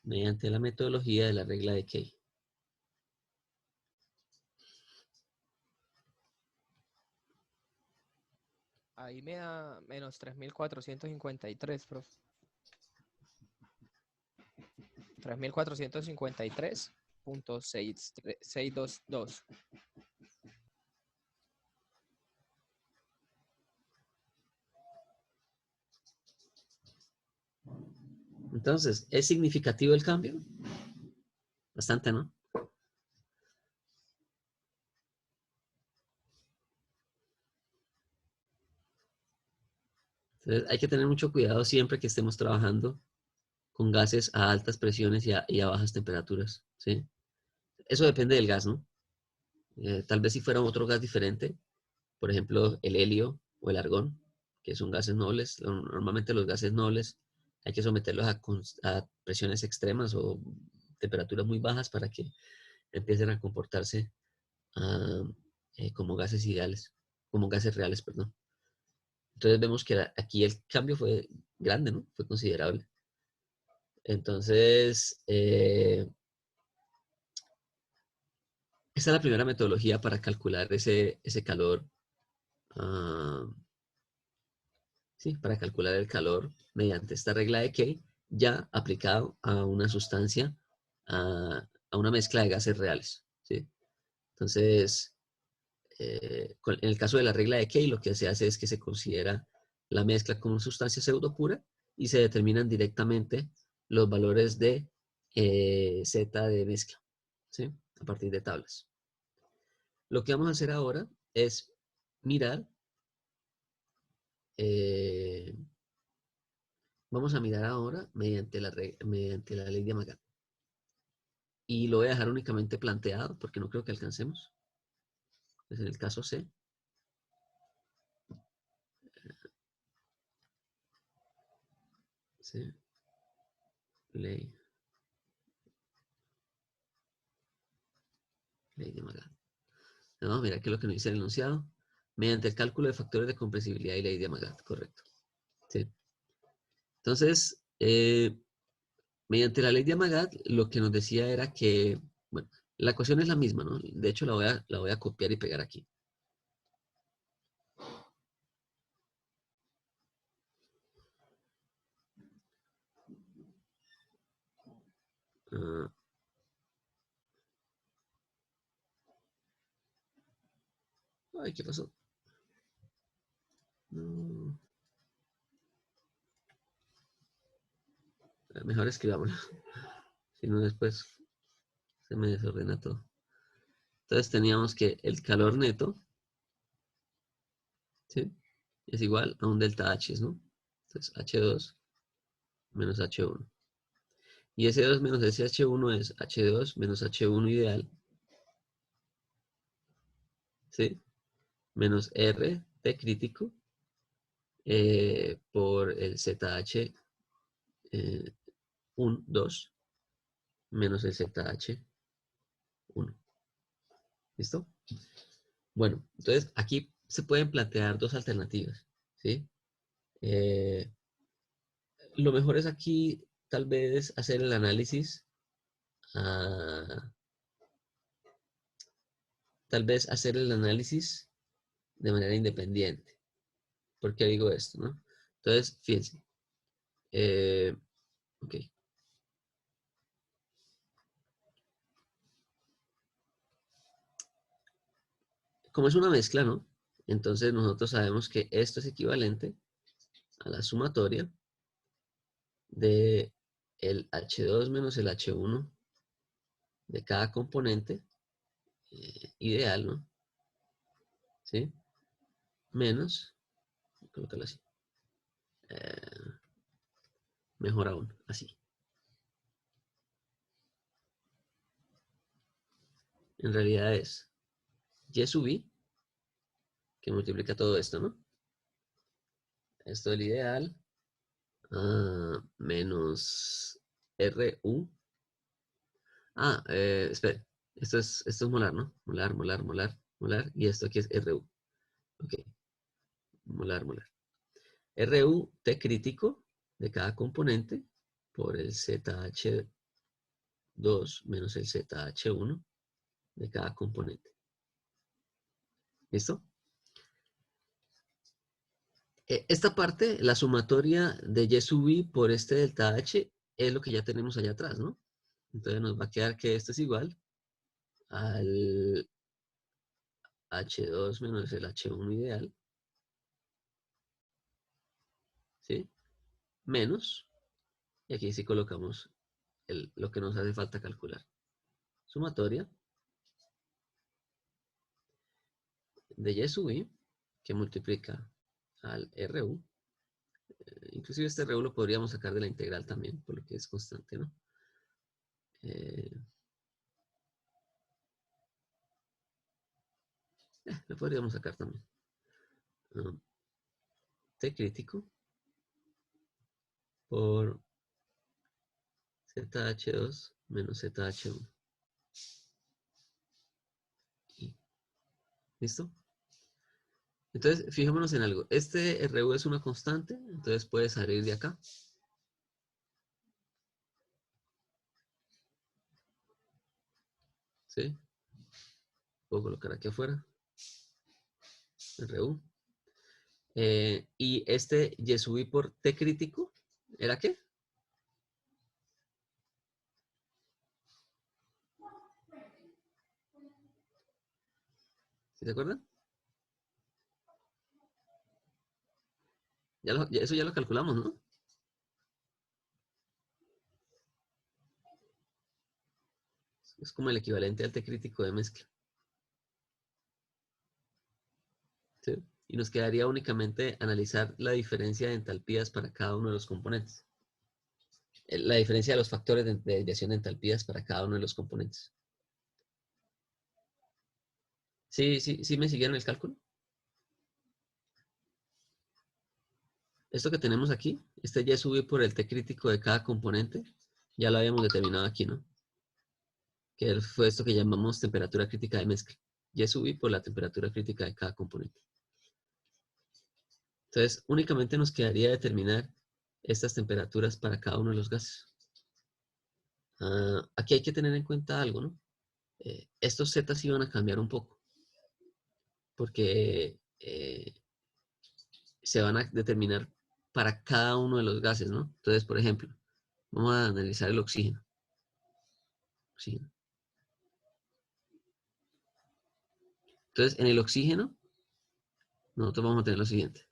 mediante la metodología de la regla de Key. Ahí me da menos 3.453, profe. 3.453.622. Entonces, ¿es significativo el cambio? Bastante, ¿no? Entonces, hay que tener mucho cuidado siempre que estemos trabajando con gases a altas presiones y a bajas temperaturas, ¿sí? Eso depende del gas, ¿no? Tal vez si fuera otro gas diferente, por ejemplo, el helio o el argón, que son gases nobles. Normalmente los gases nobles hay que someterlos a presiones extremas o temperaturas muy bajas para que empiecen a comportarse ah, como gases ideales, como gases reales, perdón. Entonces vemos que aquí el cambio fue grande, ¿no? Fue considerable. Entonces, esta es la primera metodología para calcular ese calor. ah, sí, para calcular el calor mediante esta regla de Kay, ya aplicado a una sustancia, a una mezcla de gases reales, ¿sí? Entonces, en el caso de la regla de Kay, lo que se hace es que se considera la mezcla como sustancia pseudopura y se determinan directamente los valores de Z de mezcla, ¿sí? A partir de tablas. Lo que vamos a hacer ahora es mirar, vamos a mirar ahora mediante la ley de Amagat. Y lo voy a dejar únicamente planteado porque no creo que alcancemos. Entonces, en el caso C, C, ley de Amagat. Vamos a mirar qué es lo que nos dice el enunciado. Mediante el cálculo de factores de compresibilidad y ley de Amagat, correcto. ¿Sí? Entonces, mediante la ley de Amagat, lo que nos decía era que, bueno, la ecuación es la misma, ¿no? De hecho, la voy a copiar y pegar aquí. Ah, ay, ¿qué pasó? No. Mejor escribámoslo. Si no, después se me desordena todo. Entonces teníamos que el calor neto, ¿sí? Es igual a un delta H, ¿no? Entonces H2 menos H1. Y ese 2 menos ese H1 es H2 menos H1 ideal, ¿sí? Menos R T crítico por el ZH 1, 2 menos el ZH 1. ¿Listo? Bueno, entonces aquí se pueden plantear dos alternativas, ¿sí? Lo mejor es aquí tal vez hacer el análisis, tal vez hacer el análisis de manera independiente. ¿Por qué digo esto, no? Entonces, fíjense. Ok. Como es una mezcla, ¿no? Entonces nosotros sabemos que esto es equivalente a la sumatoria de el H2 menos el H1 de cada componente ideal, ¿no? ¿Sí? Menos, colócalo así. Mejor aún, así. En realidad es Y sub I, que multiplica todo esto, ¿no? Esto es el ideal, menos RU. Espere, esto es molar, ¿no? Molar, molar, molar, molar, y esto aquí es RU. Ok, molar, molar. RU T crítico de cada componente por el ZH2 menos el ZH1 de cada componente. ¿Listo? Esta parte, la sumatoria de Y sub I por este delta H, es lo que ya tenemos allá atrás, ¿no? Entonces nos va a quedar que esto es igual al H2 menos el H1 ideal, ¿sí? Menos Y aquí sí colocamos lo que nos hace falta calcular. Sumatoria de Y sub I, que multiplica al RU. Inclusive este RU lo podríamos sacar de la integral también, por lo que es constante, ¿no? Lo podríamos sacar también. T crítico por ZH2 menos ZH1. ¿Listo? Entonces, fijémonos en algo. Este RU es una constante, entonces puede salir de acá. ¿Sí? Puedo colocar aquí afuera. RU. Y este Y sub I por T crítico, ¿era qué? ¿Sí se acuerdan? Eso ya lo calculamos, ¿no? Es como el equivalente al T crítico de mezcla. ¿Sí? Y nos quedaría únicamente analizar la diferencia de entalpías para cada uno de los componentes. La diferencia de los factores de desviación de entalpías para cada uno de los componentes. ¿Sí me siguieron el cálculo? Esto que tenemos aquí, este Y sub I por el T crítico de cada componente, ya lo habíamos determinado aquí, ¿no? Que fue esto que llamamos temperatura crítica de mezcla. Y sub I por la temperatura crítica de cada componente. Entonces, únicamente nos quedaría determinar estas temperaturas para cada uno de los gases. Aquí hay que tener en cuenta algo, ¿no? Estos Z sí van a cambiar un poco. Porque se van a determinar para cada uno de los gases, ¿no? Entonces, por ejemplo, vamos a analizar el oxígeno. Entonces, en el oxígeno, nosotros vamos a tener lo siguiente.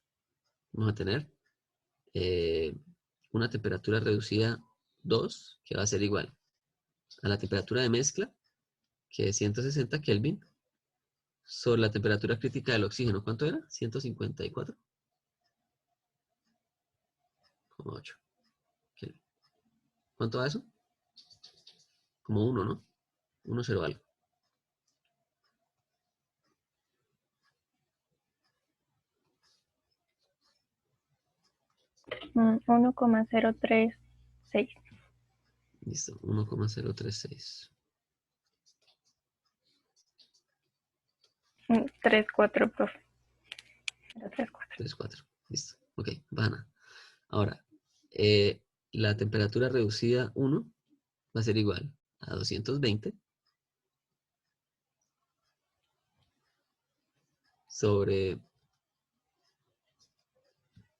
Vamos a tener una temperatura reducida 2, que va a ser igual a la temperatura de mezcla, que es 160 Kelvin, sobre la temperatura crítica del oxígeno. ¿Cuánto era? 154,8 Kelvin. ¿Cuánto da eso? Como 1, ¿no? 1, 0 algo. Mm, 1,036. Listo, 1,036. 34, profe. 0,34. 34. Listo. Ok, van. Ahora, la temperatura reducida 1 va a ser igual a 220 sobre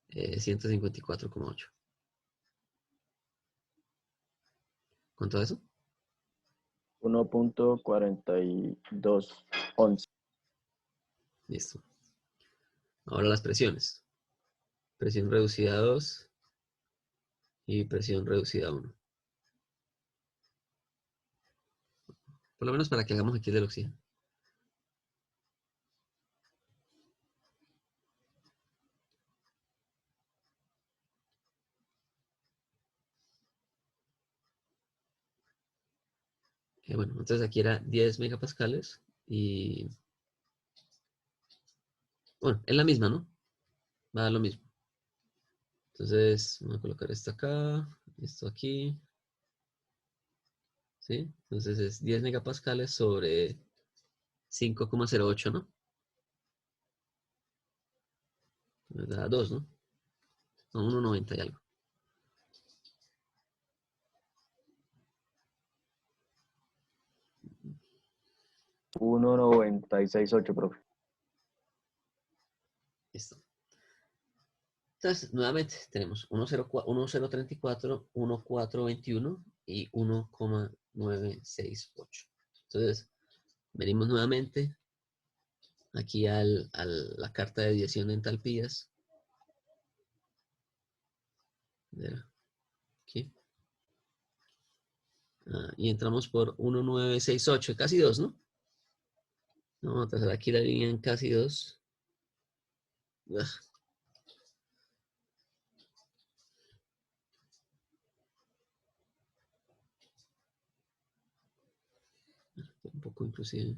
154,8. ¿Cuánto es eso? 1.4211. Listo. Ahora las presiones. Presión reducida 2 y presión reducida 1. Por lo menos para que hagamos aquí el del oxígeno. Bueno, entonces aquí era 10 megapascales y... Bueno, es la misma, ¿no? Va a dar lo mismo. Entonces, voy a colocar esto acá, esto aquí. ¿Sí? Entonces es 10 megapascales sobre 5,08, ¿no? Me da 2, ¿no? No, 1,90 y algo. $1.968, profe. Listo. Entonces, nuevamente tenemos 1,034, 1,421 y 1,968. Entonces, venimos nuevamente aquí a la carta de desviación de entalpías. Aquí. Y entramos por 1968, casi 2, ¿no? Vamos a trazar aquí la línea en casi 2. Un poco inclusive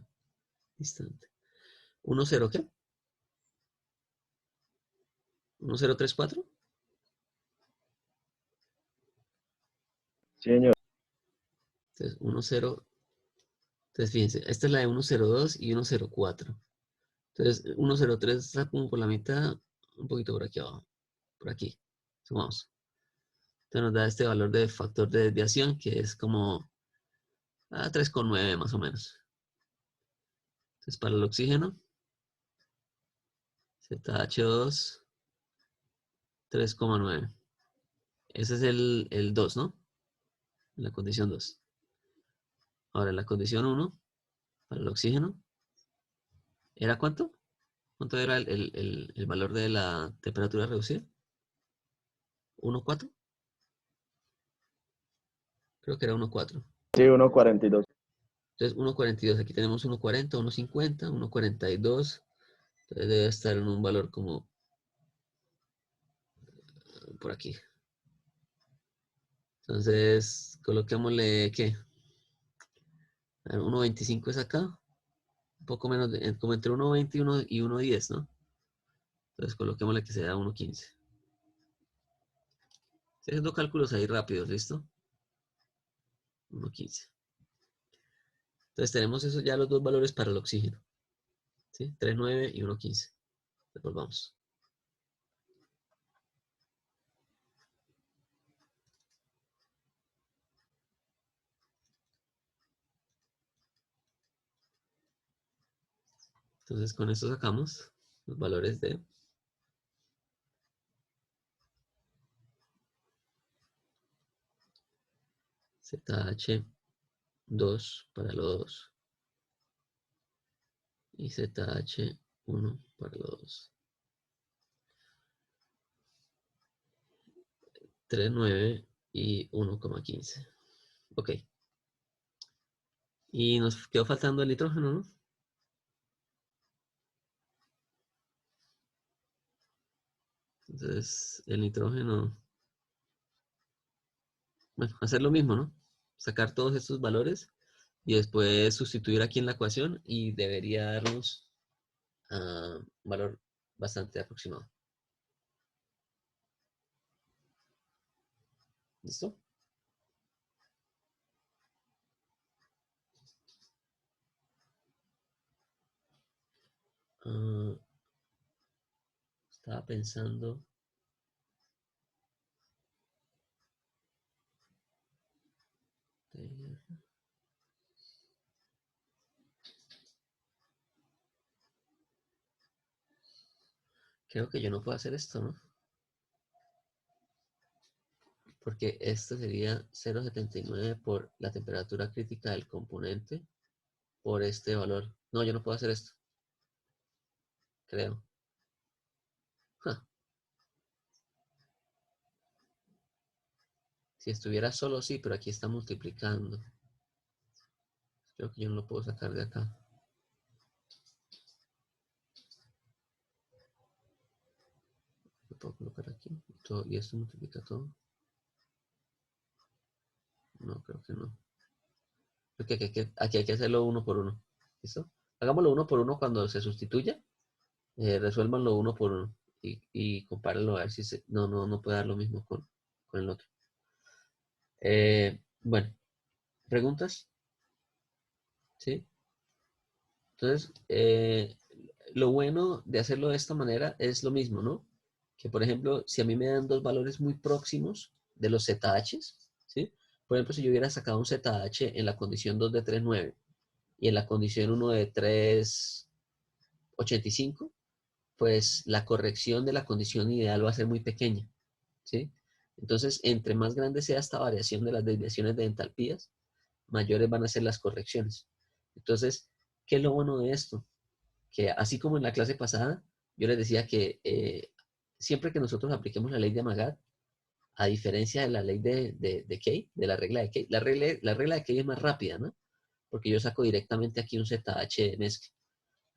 distante. 1,0 ¿qué? 1,034. Sí, señor. Entonces, 1,0. Entonces, fíjense, esta es la de 1,02 y 1,04. Entonces, 1,03 está como por la mitad, un poquito por aquí abajo. Por aquí. Sumamos. Entonces nos da este valor de factor de desviación que es como 3,9 más o menos. Entonces, para el oxígeno, ZH2, 3,9. Ese es el 2, ¿no? En la condición 2. Ahora, en la condición 1, para el oxígeno, ¿era cuánto? ¿Cuánto era el valor de la temperatura reducida? ¿1,4? Creo que era 1,4. Sí, 1,42. Entonces, 1,42. Aquí tenemos 1,40, 1,50, 1,42. Entonces, debe estar en un valor como por aquí. Entonces, coloquémosle, ¿qué? 1,25 es acá. Un poco menos, como entre 1,20 y 1,10, ¿no? Entonces, coloquémosle que sea 1,15. Estoy haciendo cálculos ahí rápidos, ¿listo? 1,15. Entonces, tenemos esos ya los dos valores para el oxígeno. ¿Sí? 3,9 y 1,15. Después vamos. Entonces, con esto sacamos los valores de ZH2 para los 2 y ZH1 para los 2. 3,9 y 1,15. Ok. Y nos quedó faltando el nitrógeno, ¿no? Entonces, el nitrógeno, bueno, hacer lo mismo, ¿no? Sacar todos estos valores y después sustituir aquí en la ecuación y debería darnos un valor bastante aproximado. ¿Listo? Estaba pensando. Creo que yo no puedo hacer esto, ¿no? Porque esto sería 0,79 por la temperatura crítica del componente por este valor. No, yo no puedo hacer esto. Creo. Ja. Si estuviera solo, sí, pero aquí está multiplicando. Creo que yo no lo puedo sacar de acá. Lo puedo colocar aquí. Y esto multiplica todo. No, creo que no. Creo que aquí hay que hacerlo uno por uno. ¿Listo? Hagámoslo uno por uno cuando se sustituya. Resuélvanlo uno por uno. Y compárenlo a ver si no puede dar lo mismo con el otro. Bueno, ¿preguntas? ¿Sí? Entonces, lo bueno de hacerlo de esta manera es lo mismo, ¿no? Que, por ejemplo, si a mí me dan dos valores muy próximos de los ZHs, ¿sí? Por ejemplo, si yo hubiera sacado un ZH en la condición 2 de 3,9 y en la condición 1 de 3,85, pues la corrección de la condición ideal va a ser muy pequeña, ¿sí? Entonces, entre más grande sea esta variación de las desviaciones de entalpías, mayores van a ser las correcciones. Entonces, ¿qué es lo bueno de esto? Que así como en la clase pasada, yo les decía que siempre que nosotros apliquemos la ley de Amagat, a diferencia de la ley de Key, de la regla de Key, la regla de Key es más rápida, ¿no? Porque yo saco directamente aquí un ZH de mezcla.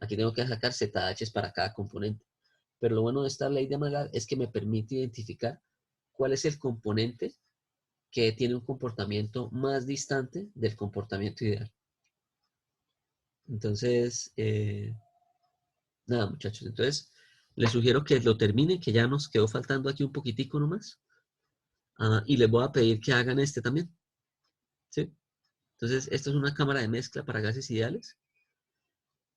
Aquí tengo que sacar ZHs para cada componente. Pero lo bueno de esta ley de Maillard es que me permite identificar cuál es el componente que tiene un comportamiento más distante del comportamiento ideal. Entonces, nada, muchachos. Entonces, les sugiero que lo terminen, que ya nos quedó faltando aquí un poquitico nomás. Y les voy a pedir que hagan este también. ¿Sí? Entonces, esto es una cámara de mezcla para gases ideales.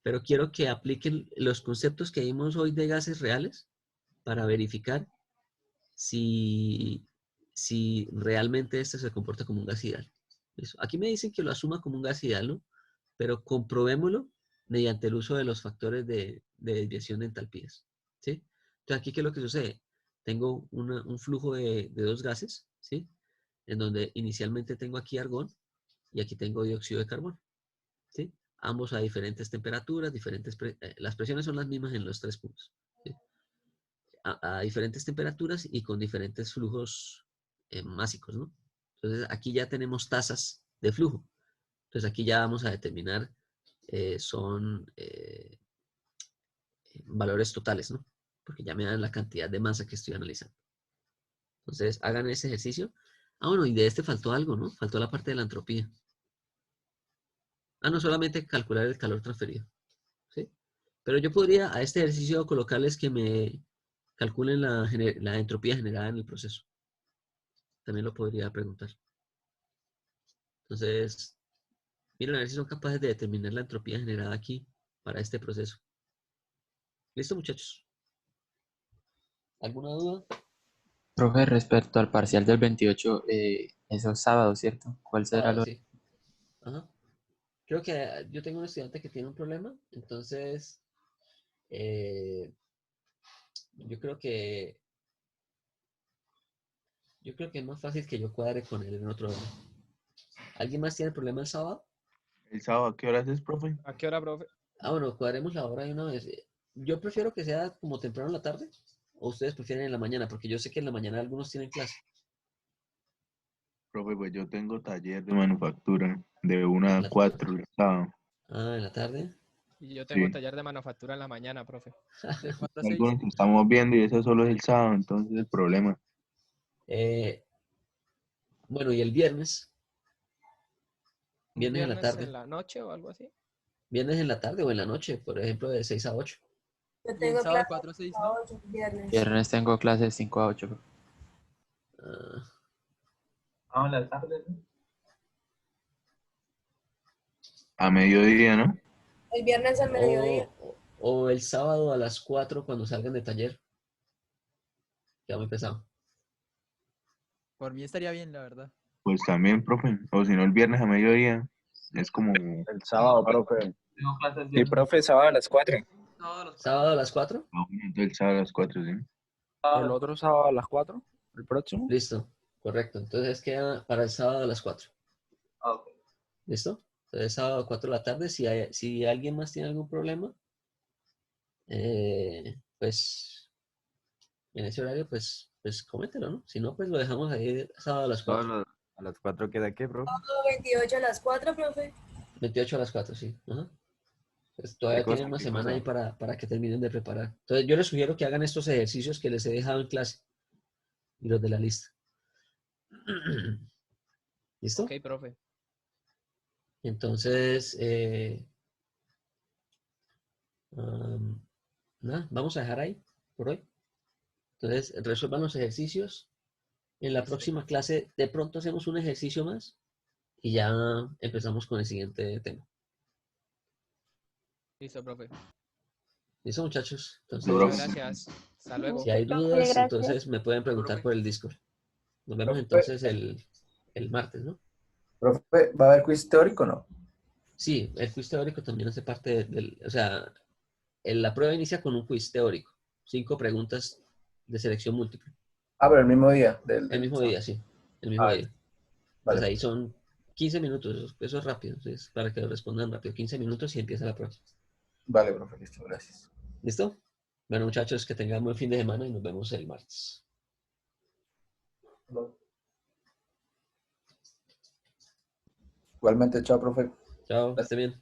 Pero quiero que apliquen los conceptos que vimos hoy de gases reales para verificar si realmente este se comporta como un gas ideal. ¿Listo? Aquí me dicen que lo asuma como un gas ideal, ¿no? Pero comprobémoslo mediante el uso de los factores de desviación de entalpías. ¿Sí? Entonces, aquí, ¿qué es lo que sucede? Tengo un flujo de dos gases, ¿sí? En donde inicialmente tengo aquí argón y aquí tengo dióxido de carbono, ¿sí? Ambos a diferentes temperaturas, las presiones son las mismas en los tres puntos, ¿sí? A diferentes temperaturas y con diferentes flujos másicos, ¿no? Entonces, aquí ya tenemos tasas de flujo. Entonces, aquí ya vamos a determinar, son valores totales, ¿no? Porque ya me dan la cantidad de masa que estoy analizando. Entonces, hagan ese ejercicio. Bueno, y de este faltó algo, ¿no? Faltó la parte de la entropía. No solamente calcular el calor transferido, ¿sí? Pero yo podría a este ejercicio colocarles que me calculen la entropía generada en el proceso. También lo podría preguntar. Entonces, miren a ver si son capaces de determinar la entropía generada aquí para este proceso. ¿Listo, muchachos? ¿Alguna duda? Profe, respecto al parcial del 28, eso es sábado, ¿cierto? ¿Cuál será Sábado, lo? sí. Ajá. Creo que yo tengo un estudiante que tiene un problema, entonces yo creo que es más fácil que yo cuadre con él en otro orden. ¿Alguien más tiene problema el sábado? ¿El sábado a qué horas es, profe? ¿A qué hora, profe? Bueno, cuadremos la hora de una vez. Yo prefiero que sea como temprano en la tarde, o ustedes prefieren en la mañana, porque yo sé que en la mañana algunos tienen clase. Profe, pues yo tengo taller de manufactura de 1 En a la, 4 el sábado. en la tarde. Y yo tengo Sí. taller de manufactura en la mañana, profe. ¿De 4 a 6? Algunos que estamos viendo y eso solo es el sábado, entonces el problema. Bueno, y el viernes. ¿Un Viernes en la viernes tarde. en la noche o algo así? Viernes en la tarde o en la noche, por ejemplo, de 6 a 8. Y Yo el tengo sábado clase 4 a 6, a ¿no? 8 viernes. Viernes tengo clases 5 a 8. Ah, En la tarde, ¿no? A mediodía, ¿no? El viernes al mediodía. o el sábado a las 4 cuando salgan de taller. Queda muy pesado. Por mí estaría bien, la verdad. Pues también, profe. O si no, el viernes a mediodía. Es como... El sábado, profe. Tengo clases Sí, viernes. profe, sábado a las 4. Sábado a las 4. ¿Sábado a las 4? Entonces el sábado a las 4, ¿sí? El otro sábado a las 4. ¿El próximo? Listo, correcto. Entonces queda para el sábado a las 4. Ok. ¿Listo? Entonces sábado a 4 de la tarde. Si alguien más tiene algún problema, pues en ese horario, pues coméntelo, ¿no? Si no, pues lo dejamos ahí sábado a las 4. ¿A las 4 queda qué, bro? Sábado 28 a las 4, profe. 28 a las 4, sí. Ajá. Pues ¿Qué todavía cosa? tienen una ¿Qué semana ahí cosa? para que terminen de preparar. Entonces yo les sugiero que hagan estos ejercicios que les he dejado en clase y los de la lista. ¿Listo? Ok, profe. Entonces, nada, vamos a dejar ahí por hoy. Entonces, resuelvan los ejercicios. En la próxima clase, de pronto hacemos un ejercicio más y ya empezamos con el siguiente tema. Listo, profe. ¿Listo, muchachos? Muchas Entonces, gracias. Hasta luego. si hay Profe, dudas, gracias. entonces me pueden preguntar Profe. por el Discord. Nos vemos Profe. entonces el martes, ¿no? Profe, ¿va a haber quiz teórico o no? Sí, el quiz teórico también hace parte del... O sea, la prueba inicia con un quiz teórico. 5 preguntas de selección múltiple. Pero el mismo día. El mismo día, sí. El mismo día. Entonces Vale. ahí son 15 minutos. Eso es rápido. Entonces, para que lo respondan rápido. 15 minutos y empieza la prueba. Vale, profe, listo, gracias. ¿Listo? Bueno, muchachos, que tengan buen fin de semana y nos vemos el martes. Igualmente, chao, profe. Chao, que esté bien.